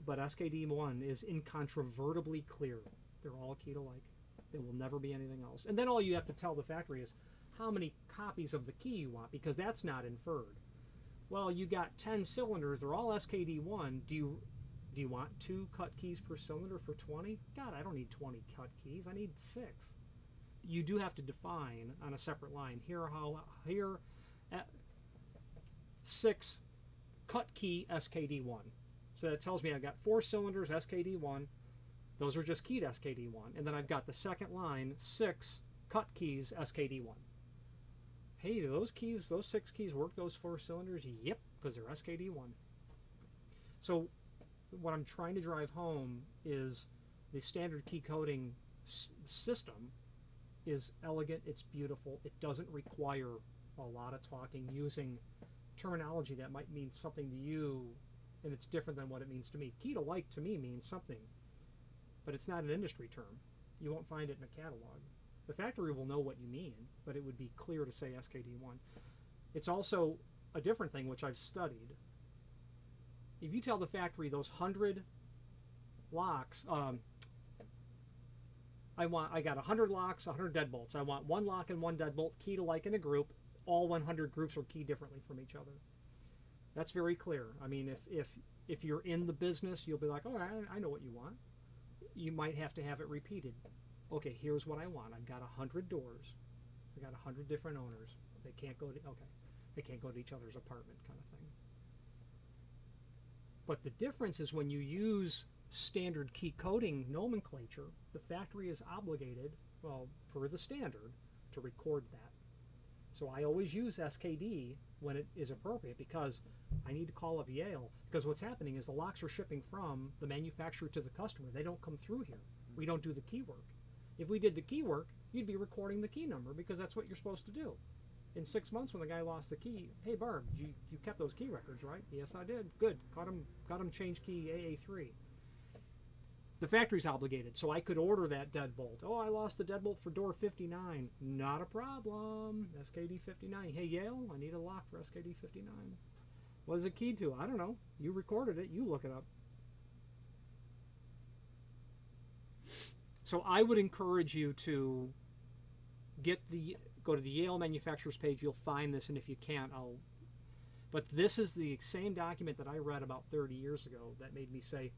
But SKD1 is incontrovertibly clear. They're all keyed alike. There will never be anything else. And then all you have to tell the factory is how many copies of the key you want, because that's not inferred. Well, you got 10 cylinders. They're all SKD1. Do you want 2 cut keys per cylinder for 20? God, I don't need 20 cut keys. I need 6. You do have to define on a separate line here 6 cut key SKD1. So that tells me I've got 4 cylinders SKD1. Those are just keyed SKD1. And then I've got the second line 6 cut keys SKD1. Hey, do those 6 keys work those 4 cylinders? Yep, because they're SKD1. So what I'm trying to drive home is the standard key coding system is elegant, it's beautiful, it doesn't require a lot of talking, using terminology that might mean something to you, and it's different than what it means to me. Key to like to me means something, but it's not an industry term. You won't find it in a catalog. The factory will know what you mean, but it would be clear to say SKD1. It's also a different thing, which I've studied. If you tell the factory those 100 locks, I got 100 locks, 100 deadbolts. I want 1 lock and 1 deadbolt keyed alike in a group. All 100 groups are keyed differently from each other. That's very clear. I mean, if you're in the business, you'll be like, oh, I know what you want. You might have to have it repeated. Okay, here's what I want. I've got 100 doors. I got 100 different owners. They can't go to each other's apartment, kind of thing. But the difference is when you use standard key coding nomenclature, the factory is obligated, well, per the standard, to record that. So I always use SKD when it is appropriate, because I need to call up Yale, because what's happening is the locks are shipping from the manufacturer to the customer. They don't come through here. We don't do the key work. If we did the key work, you'd be recording the key number, because that's what you're supposed to do. In 6 months, when the guy lost the key, hey Barb, you kept those key records, right? Yes, I did. Good. Got him change key AA3. The factory's obligated, so I could order that deadbolt. Oh, I lost the deadbolt for door 59. Not a problem. SKD 59. Hey Yale, I need a lock for SKD 59. What is it keyed to? I don't know. You recorded it. You look it up. So I would encourage you to go to the Yale manufacturer's page. You'll find this, and if you can't, but this is the same document that I read about 30 years ago that made me say,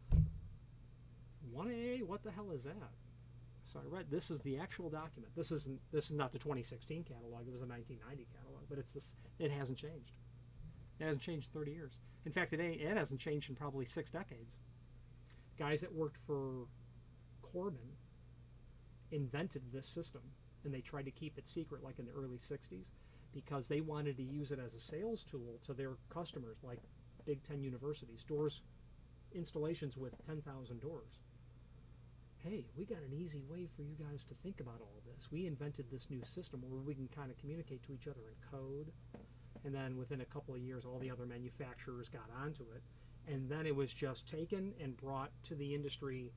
1AA, what the hell is that? So I read, this is the actual document. This is not the 2016 catalog. It was a 1990 catalog, but it hasn't changed. It hasn't changed in 30 years. In fact, it hasn't changed in probably 6 decades. Guys that worked for Corbin invented this system, and they tried to keep it secret like in the early 60s, because they wanted to use it as a sales tool to their customers, like Big Ten universities, installations with 10,000 doors. Hey, we got an easy way for you guys to think about all of this. We invented this new system where we can kind of communicate to each other in code, and then within a couple of years, all the other manufacturers got onto it, and then it was just taken and brought to the industry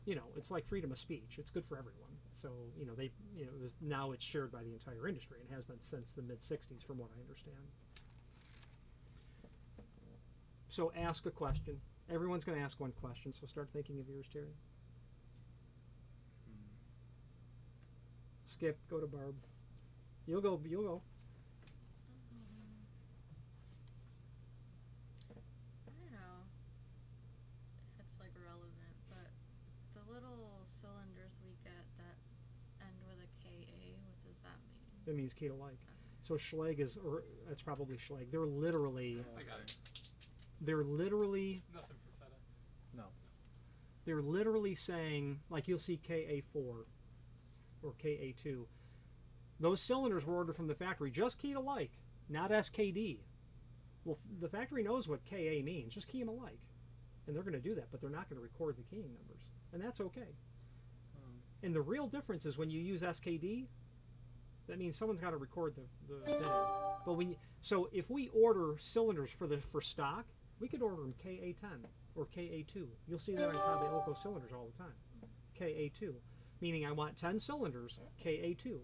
You know, it's like freedom of speech. It's good for everyone. So, you know, now it's shared by the entire industry and has been since the mid 60s, from what I understand. So ask a question. Everyone's going to ask one question, so start thinking of yours, Terry. Skip, go to Barb. You'll go. I don't know if it's like relevant, but the little cylinders we get that end with a KA, what does that mean? It means key to like. Okay. So Schleg is, or that's probably Schleg. They're literally, I got it. they're literally, Nothing for FedEx. No. they're literally saying, like you'll see KA4 or KA2. Those cylinders were ordered from the factory, just key to like, not SKD. Well, the factory knows what KA means. Just key them alike, and they're going to do that, but they're not going to record the keying numbers, and that's okay. And the real difference is when you use SKD, that means someone's got to record the bidding. But so if we order cylinders for stock, we could order them KA10 or KA2. You'll see that on Cabe Ilko cylinders all the time. KA2, meaning I want 10 cylinders, KA2.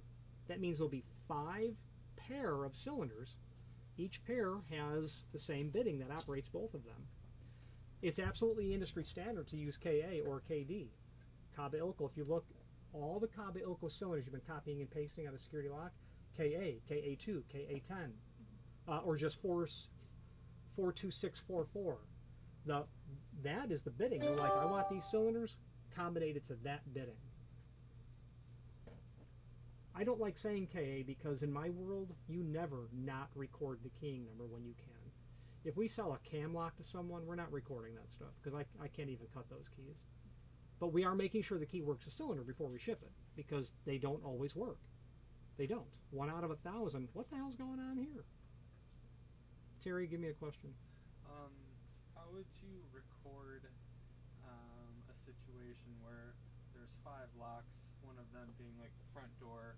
That means there'll be 5 pair of cylinders. Each pair has the same bidding that operates both of them. It's absolutely industry standard to use KA or KD. Cabe Ilko, if you look, all the Cabe Ilko cylinders you've been copying and pasting out of security lock, KA, KA2, KA10, or just 42644. That is the bidding. You're like, I want these cylinders combinated to that bidding. I don't like saying KA because in my world, you never not record the keying number when you can. If we sell a cam lock to someone, we're not recording that stuff because I can't even cut those keys. But we are making sure the key works a cylinder before we ship it because they don't always work. They don't. 1 out of 1,000. What the hell's going on here? Terry, give me a question. How would you record a situation where there's 5 locks, one of them being like the front door,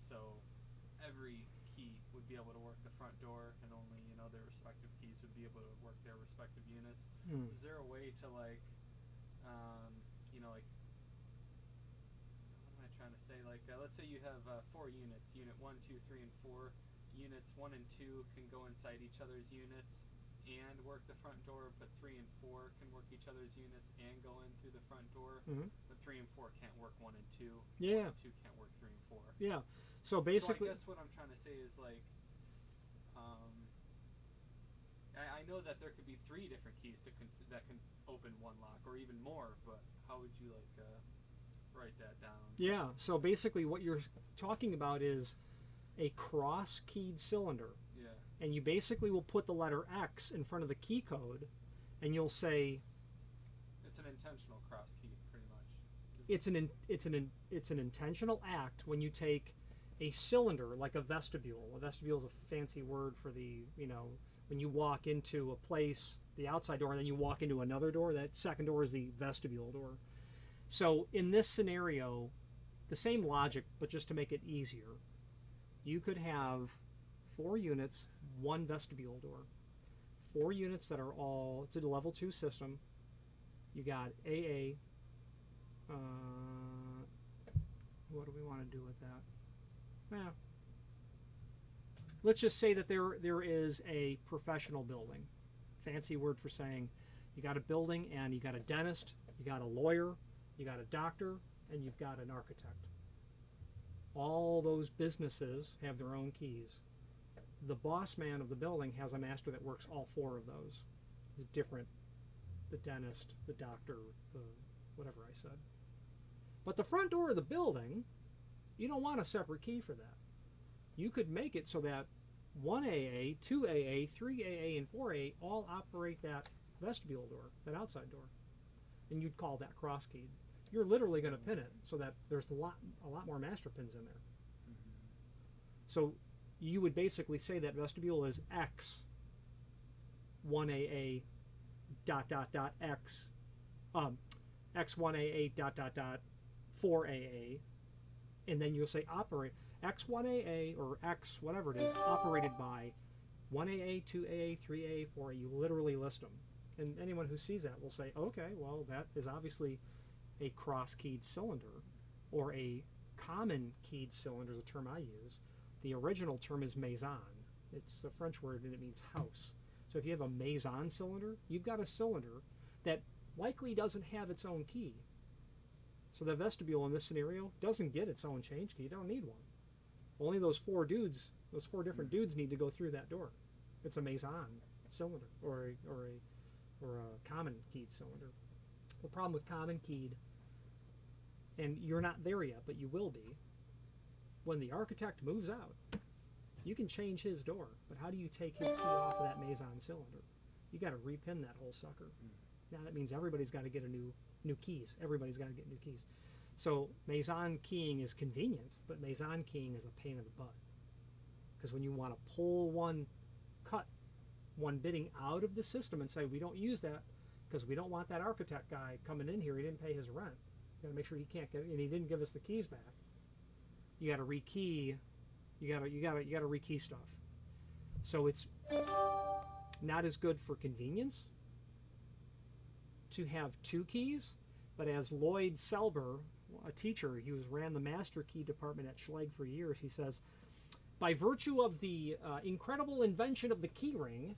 so every key would be able to work the front door and only, you know, their respective keys would be able to work their respective units? Is there a way to like, you know, like, what am I trying to say? Like, let's say you have 4 units, unit 1, 2, 3, and 4. Units 1 and 2 can go inside each other's units and work the front door, but 3 and 4 can work each other's units and go in through the front door. But 3 and 4 can't work 1 and 2. Yeah. 1 and 2 can't work 3 and 4. Yeah. So basically, so I guess what I'm trying to say is like, I know that there could be 3 different keys that can open one lock or even more, but how would you like write that down? Yeah. So basically, what you're talking about is a cross-keyed cylinder. Yeah. And you basically will put the letter X in front of the key code, and you'll say it's an intentional cross key, pretty much. it's an intentional act when you take a cylinder like a vestibule. A vestibule is a fancy word for the, you know, when you walk into a place, the outside door, and then you walk into another door. That second door is the vestibule door. So in this scenario, the same logic, but just to make it easier, you could have 4 units, 1 vestibule door. 4 units that are all, it's a level 2 system. You got AA. What do we want to do with that? Yeah. Let's just say that there is a professional building. Fancy word for saying you got a building and you got a dentist, you got a lawyer, you got a doctor, and you've got an architect. All those businesses have their own keys. The boss man of the building has a master that works all 4 of those. It's different. The dentist, the doctor, the whatever I said. But the front door of the building, you don't want a separate key for that. You could make it so that 1 AA, 2 AA, 3 AA, and 4 AA all operate that vestibule door, that outside door. And you'd call that cross keyed. You're literally going to pin it so that there's a lot more master pins in there. So you would basically say that vestibule is X 1AA dot dot dot X X1AA dot dot dot 4AA, and then you'll say operate X1AA or X whatever it is operated by 1AA, 2AA, 3AA, 4AA. You literally list them. And anyone who sees that will say, okay, well, that is obviously a cross-keyed cylinder, or a common keyed cylinder is a term I use. The original term is maison. It's a French word and it means house. So if you have a maison cylinder, you've got a cylinder that likely doesn't have its own key. So the vestibule in this scenario doesn't get its own change key. You don't need one. Only those four different dudes need to go through that door. It's a maison cylinder, or a common keyed cylinder. The problem with common keyed, and you're not there yet, but you will be, when the architect moves out, you can change his door, but how do you take his key off of that maison cylinder? You got to repin that whole sucker. Now that means everybody's got to get new keys. Everybody's got to get new keys. So maison keying is convenient, but maison keying is a pain in the butt. Because when you want to pull one bidding out of the system and say, we don't use that because we don't want that architect guy coming in here, he didn't pay his rent. You got to make sure he can't get it, and he didn't give us the keys back. You got to rekey. You got to rekey stuff. So it's not as good for convenience to have two keys, but as Lloyd Selber, a teacher, he ran the master key department at Schlegg for years, he says, by virtue of the incredible invention of the key ring,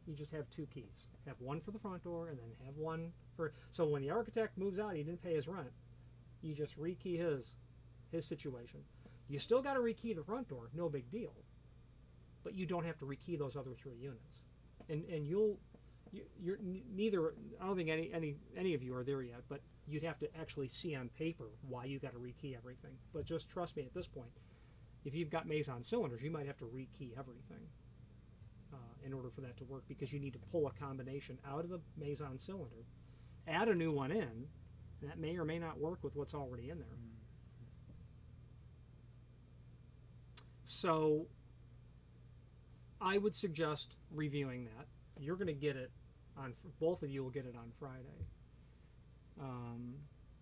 you just have two keys. Have one for the front door and then have one for... So when the architect moves out, he didn't pay his rent, you just rekey his situation. You still got to rekey the front door, no big deal. But you don't have to rekey those other three units. And you're neither, I don't think any of you are there yet, but you'd have to actually see on paper why you got to rekey everything. But just trust me at this point, if you've got maison cylinders, you might have to rekey everything in order for that to work, because you need to pull a combination out of the maison cylinder, add a new one in, and that may or may not work with what's already in there. So I would suggest reviewing that. You're going to get it on, both of you will get it on Friday.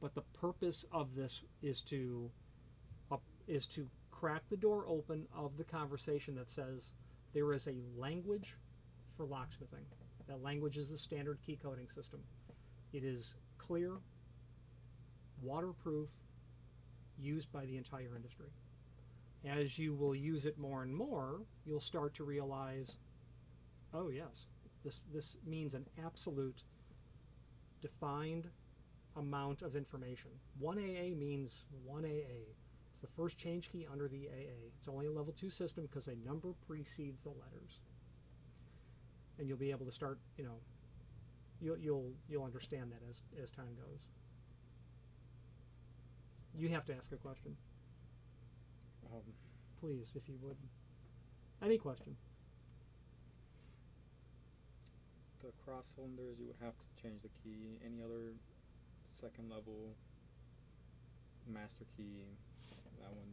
But the purpose of this is to crack the door open of the conversation that says there is a language for locksmithing. That language is the standard key coding system. It is clear, waterproof, used by the entire industry. As you will use it more and more, you'll start to realize, oh yes, this means an absolute defined amount of information. 1 AA means 1 AA. It's the first change key under the AA. It's only a level 2 system because a number precedes the letters. And you'll be able to start, you'll understand that as time goes. You have to ask a question. Please, if you would. Any question? The cross cylinders, you would have to change the key. Any other second level master key, that one,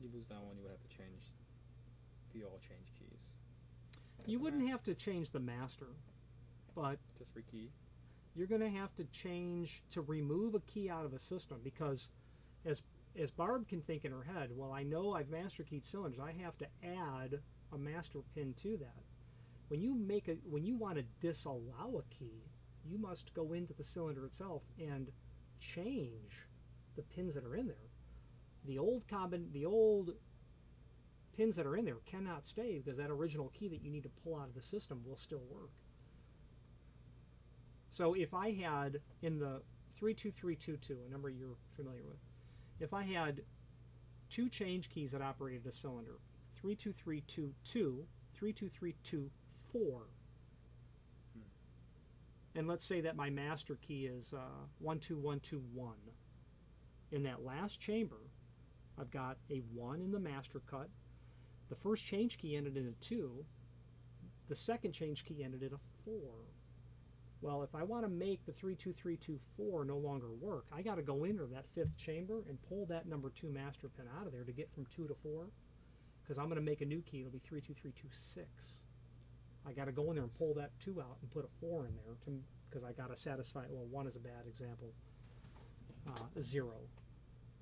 you lose that one, you would have to change the all change keys. You wouldn't have to change the master, but just rekey. You're going to have to change to remove a key out of a system, because as Barb can think in her head, well, I know I've master keyed cylinders, I have to add a master pin to that. When you want to disallow a key, you must go into the cylinder itself and change the pins that are in there. The old pins that are in there cannot stay, because that original key that you need to pull out of the system will still work. So if I had in the 32322, a number you're familiar with, if I had two change keys that operated a cylinder, 32322, 32324, and let's say that my master key is 12121. In that last chamber, I've got a 1 in the master cut. The first change key ended in a 2. The second change key ended in a 4. Well, if I want to make the 32324 no longer work, I got to go into that fifth chamber and pull that number 2 master pin out of there to get from 2 to 4, because I'm going to make a new key. It'll be 32326. I got to go in there and pull that 2 out and put a 4 in there because I got to satisfy. Well, 1 is a bad example. 0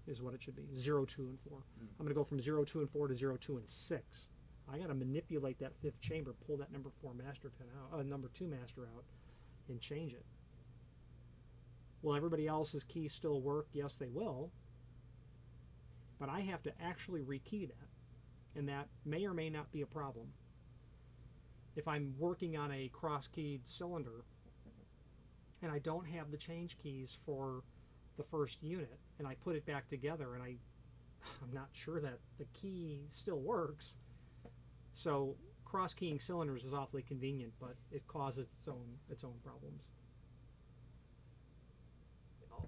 is what it should be. 0, 2, and 4. I'm going to go from 0, 2, and 4 to 0, 2, and 6. I got to manipulate that 5th chamber, pull that number 4 master pin out, number 2 master out, and change it. Will everybody else's keys still work? Yes, they will. But I have to actually rekey that, and that may or may not be a problem. If I'm working on a cross-keyed cylinder and I don't have the change keys for the first unit, and I put it back together, and I'm not sure that the key still works. So cross-keying cylinders is awfully convenient, but it causes its own problems.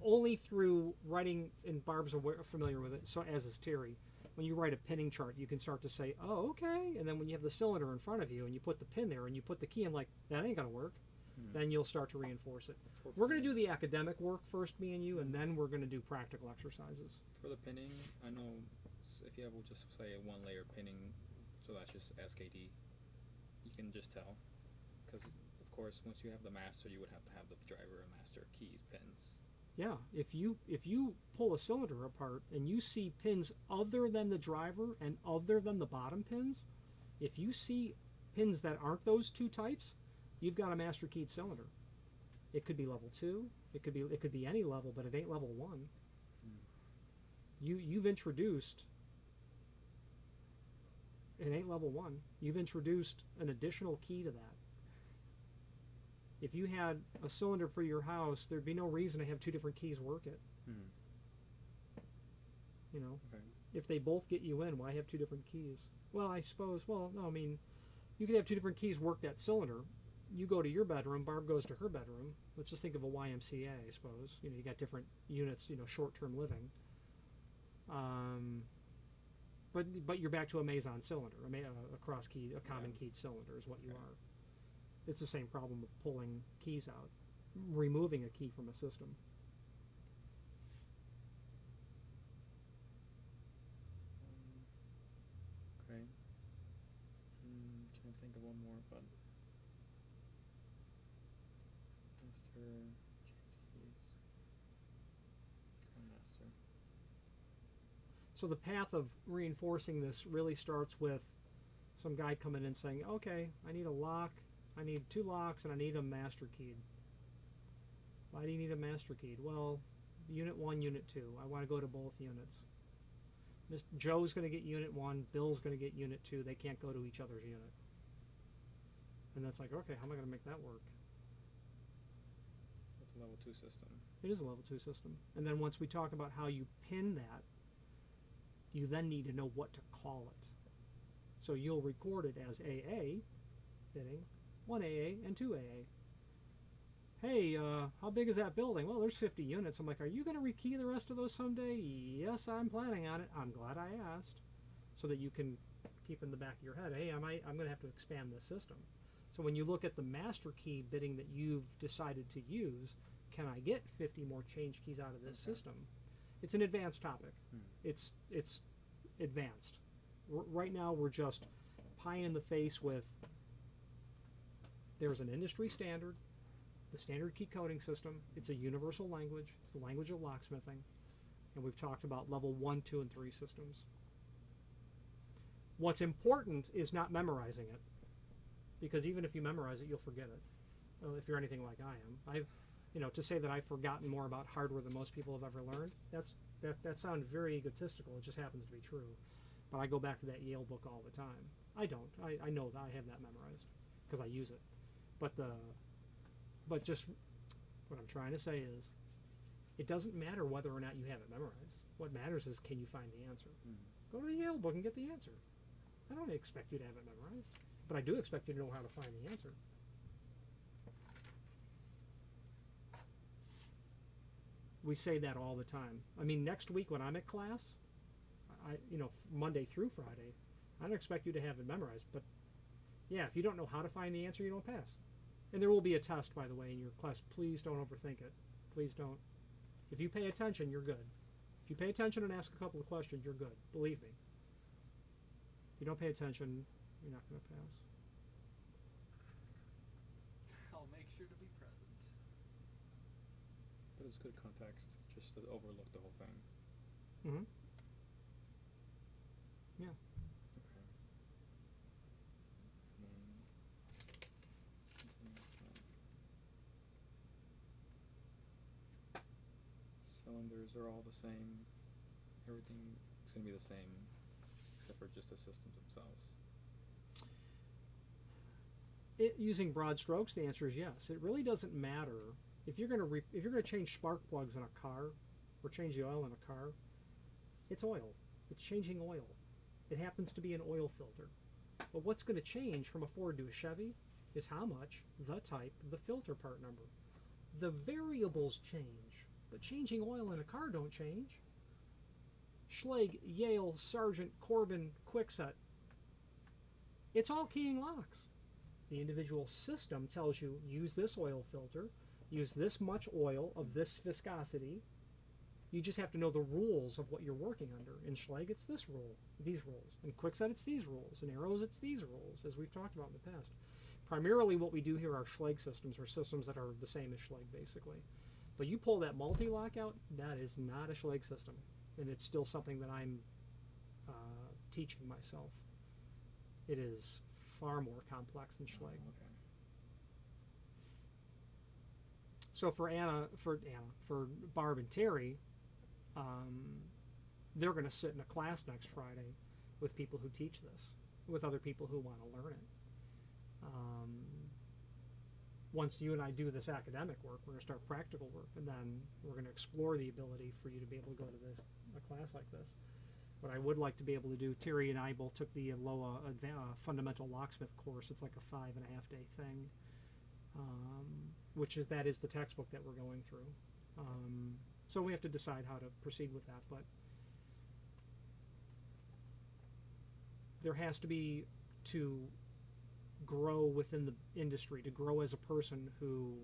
Only through writing, and Barb's familiar with it, so as is Terry. When you write a pinning chart, you can start to say, oh, okay, and then when you have the cylinder in front of you and you put the pin there and you put the key in, like, that ain't gonna work, then you'll start to reinforce it. We're gonna do the academic work first, me and you, and then we're gonna do practical exercises. For the pinning, I know if you have, we'll just say, a 1-layer pinning, so that's just SKD, you can just tell. Because, of course, once you have the master, you would have to have the driver and master keys, pins. Yeah, if you pull a cylinder apart and you see pins other than the driver and other than the bottom pins, if you see pins that aren't those 2 types, you've got a master keyed cylinder. It could be level 2, it could be any level, but it ain't level 1. You've introduced, it ain't level 1. You've introduced an additional key to that. If you had a cylinder for your house, there'd be no reason to have 2 different keys work it. You know, Okay. if they both get you in, why have 2 different keys? Well, I suppose, well, no, I mean, you could have 2 different keys work that cylinder. You go to your bedroom, Barb goes to her bedroom. Let's just think of a YMCA, I suppose. You know, you got different units, you know, short-term living. But you're back to a Maison cylinder, a cross-keyed, a common-keyed cylinder is what you are. It's the same problem with pulling keys out, removing a key from a system. Okay. Trying to think of one more, but master, change keys, master. So the path of reinforcing this really starts with some guy coming in saying, okay, I need a lock, I need 2 locks, and I need a master keyed. Why do you need a master keyed? Well, unit 1, unit 2. I want to go to both units. Joe's going to get unit 1, Bill's going to get unit 2. They can't go to each other's unit. And that's like, okay, how am I going to make that work? That's a level 2 system. It is a level 2 system. And then once we talk about how you pin that, you then need to know what to call it. So you'll record it as AA, pinning, 1AA and 2AA. Hey, how big is that building? Well, there's 50 units. I'm like, are you going to rekey the rest of those someday? Yes, I'm planning on it. I'm glad I asked. So that you can keep in the back of your head, hey, I'm going to have to expand this system. So when you look at the master key bitting that you've decided to use, can I get 50 more change keys out of this system? It's an advanced topic. It's advanced. Right now we're just pie in the face with, there's an industry standard, the standard key coding system. It's a universal language. It's the language of locksmithing. And we've talked about level 1, 2, and 3 systems. What's important is not memorizing it, because even if you memorize it, you'll forget it. Well, if you're anything like I am, to say that I've forgotten more about hardware than most people have ever learned, that sounds very egotistical. It just happens to be true. But I go back to that Yale book all the time. I don't. I know that I have that memorized because I use it. But just what I'm trying to say is, it doesn't matter whether or not you have it memorized. What matters is, can you find the answer? Go to the Yale book and get the answer. I don't expect you to have it memorized, but I do expect you to know how to find the answer. We say that all the time. I mean, next week when I'm at class, Monday through Friday, I don't expect you to have it memorized, but yeah, if you don't know how to find the answer, you don't pass. And there will be a test, by the way, in your class. Please don't overthink it. Please don't. If you pay attention, you're good. If you pay attention and ask a couple of questions, you're good. Believe me. If you don't pay attention, you're not going to pass. I'll make sure to be present. But it's good context just to overlook the whole thing. Mm-hmm. Yeah. Okay. cylinders are all the same. Everything's gonna be the same, except for just the systems themselves. Using broad strokes, the answer is yes. It really doesn't matter if you're gonna change spark plugs in a car, or change the oil in a car. It's oil. It's changing oil. It happens to be an oil filter. But what's going to change from a Ford to a Chevy is how much, the type, the filter part number. The variables change, but changing oil in a car don't change. Schlage, Yale, Sargent, Corbin, Kwikset. It's all keying locks. The individual system tells you, use this oil filter, use this much oil of this viscosity. You just have to know the rules of what you're working under. In Schlage, it's this rule, these rules. In Kwikset, it's these rules. In Arrows, it's these rules, as we've talked about in the past. Primarily what we do here are Schlage systems, or systems that are the same as Schlage, basically. But you pull that multi-lock out, that is not a Schlage system. And it's still something that I'm teaching myself. It is far more complex than Schlage. Oh, okay. So for Barb and Terry, they're going to sit in a class next Friday with people who teach this, with other people who want to learn it. Once you and I do this academic work, we're going to start practical work, and then we're going to explore the ability for you to be able to go to a class like this. What I would like to be able to do, Terry and I both took the LOA Fundamental Locksmith course. It's like a 5.5-day thing, that is the textbook that we're going through. So we have to decide how to proceed with that, but there has to be, to grow within the industry, to grow as a person who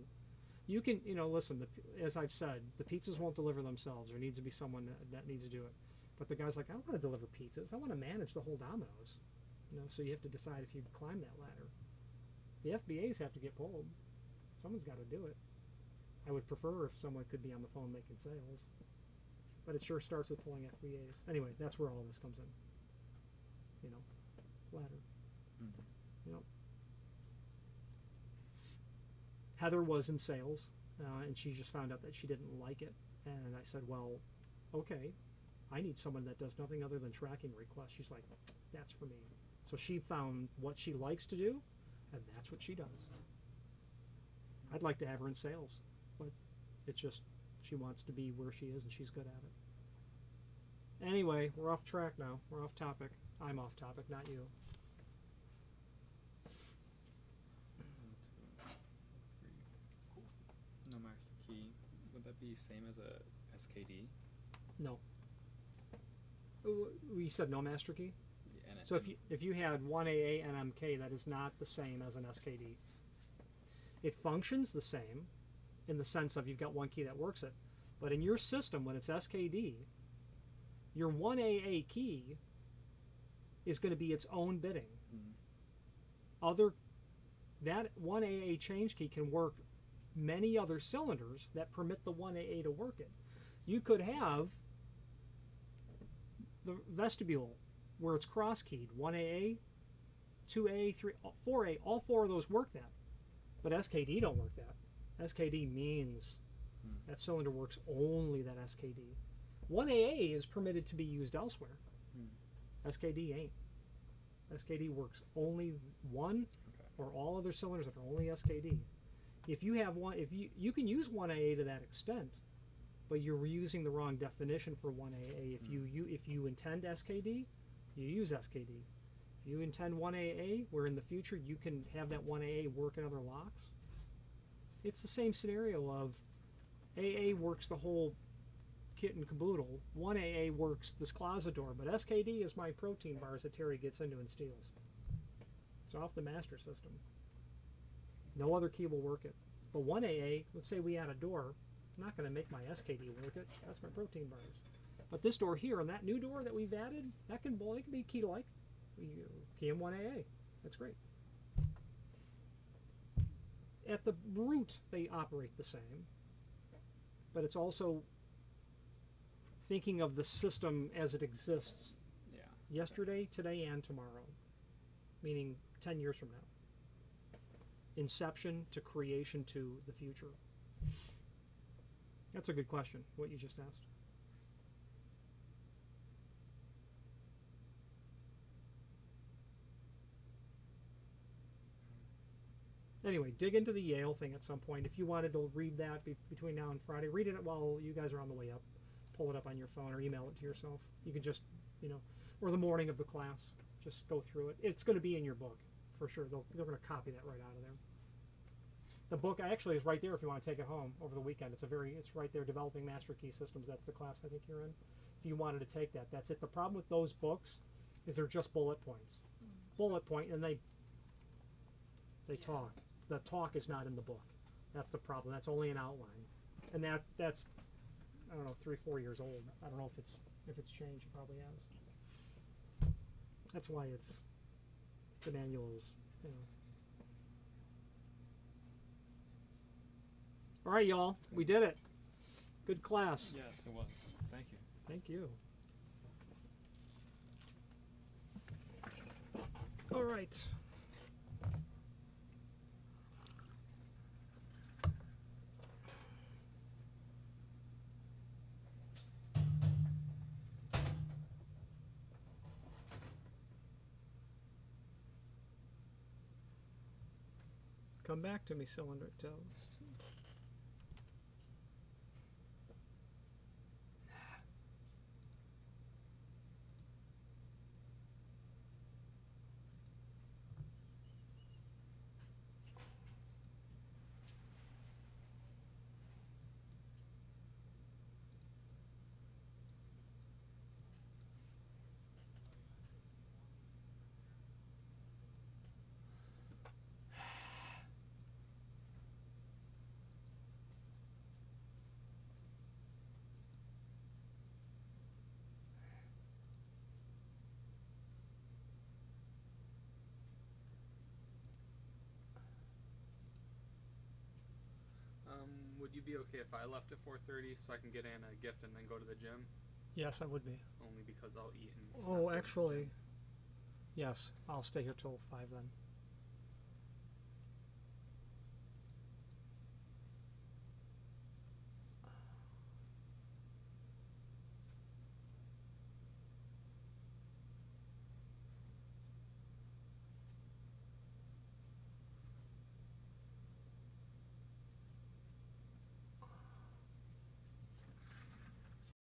you can, listen, as I've said, the pizzas won't deliver themselves. There needs to be someone that needs to do it. But the guy's like, I don't want to deliver pizzas. I want to manage the whole Domino's. So you have to decide if you climb that ladder. The FBAs have to get pulled. Someone's got to do it. I would prefer if someone could be on the phone making sales. But it sure starts with pulling FBAs. Anyway, that's where all this comes in. Ladder. Mm-hmm. Heather was in sales, and she just found out that she didn't like it. And I said, well, okay, I need someone that does nothing other than tracking requests. She's like, that's for me. So she found what she likes to do, and that's what she does. I'd like to have her in sales, but it's just she wants to be where she is, and she's good at it. Anyway, we're off track now. We're off topic. I'm off topic, not you. 1, 2, 3. No master key. Would that be same as a SKD? No. We said no master key? Yeah, So if you had one AA and MK, that is not the same as an SKD. It functions the same in the sense of you've got one key that works it. But in your system, when it's SKD, your 1AA key is going to be its own bidding. Mm-hmm. That 1AA change key can work many other cylinders that permit the 1AA to work it. You could have the vestibule where it's cross-keyed, 1AA, 2A, 3, 4A, all four of those work that. But SKD don't work that. SKD means that cylinder works only that SKD. 1AA is permitted to be used elsewhere. SKD ain't. SKD works only one or all other cylinders that are only SKD. If you have one, you can use 1AA to that extent, but you're using the wrong definition for 1AA. If you intend SKD, you use SKD. If you intend 1AA, where in the future you can have that 1AA work in other locks, it's the same scenario of AA works the whole kit and caboodle. 1AA works this closet door, but SKD is my protein bars that Terry gets into and steals. It's off the master system. No other key will work it. But 1AA, let's say we add a door, I'm not going to make my SKD work it. That's my protein bars. But this door here and that new door that we've added, it can be key like. You key in 1AA. That's great. At the root, they operate the same. But it's also thinking of the system as it exists yesterday, today, and tomorrow. Meaning 10 years from now. Inception to creation to the future. That's a good question, what you just asked. Anyway, dig into the Yale thing at some point. If you wanted to read that between now and Friday, read it while you guys are on the way up. Pull it up on your phone or email it to yourself. You can just, or the morning of the class, just go through it. It's going to be in your book for sure. They're going to copy that right out of there. The book actually is right there if you want to take it home over the weekend. It's right there, Developing Master Key Systems. That's the class I think you're in. If you wanted to take that, that's it. The problem with those books is they're just bullet points. Bullet point, and they talk. The talk is not in the book. That's the problem. That's only an outline, and that's I don't know 3-4 years old. I don't know if it's changed. It probably has. That's why the manual is. All right, y'all. We did it. Good class. Yes, it was. Thank you. Thank you. All right. Come back to me, cylinder toes. Would you be okay if I left at 4:30 so I can get Anna a gift and then go to the gym? Yes, I would be. Only because I'll eat and. Oh, actually, yes. I'll stay here till 5 then.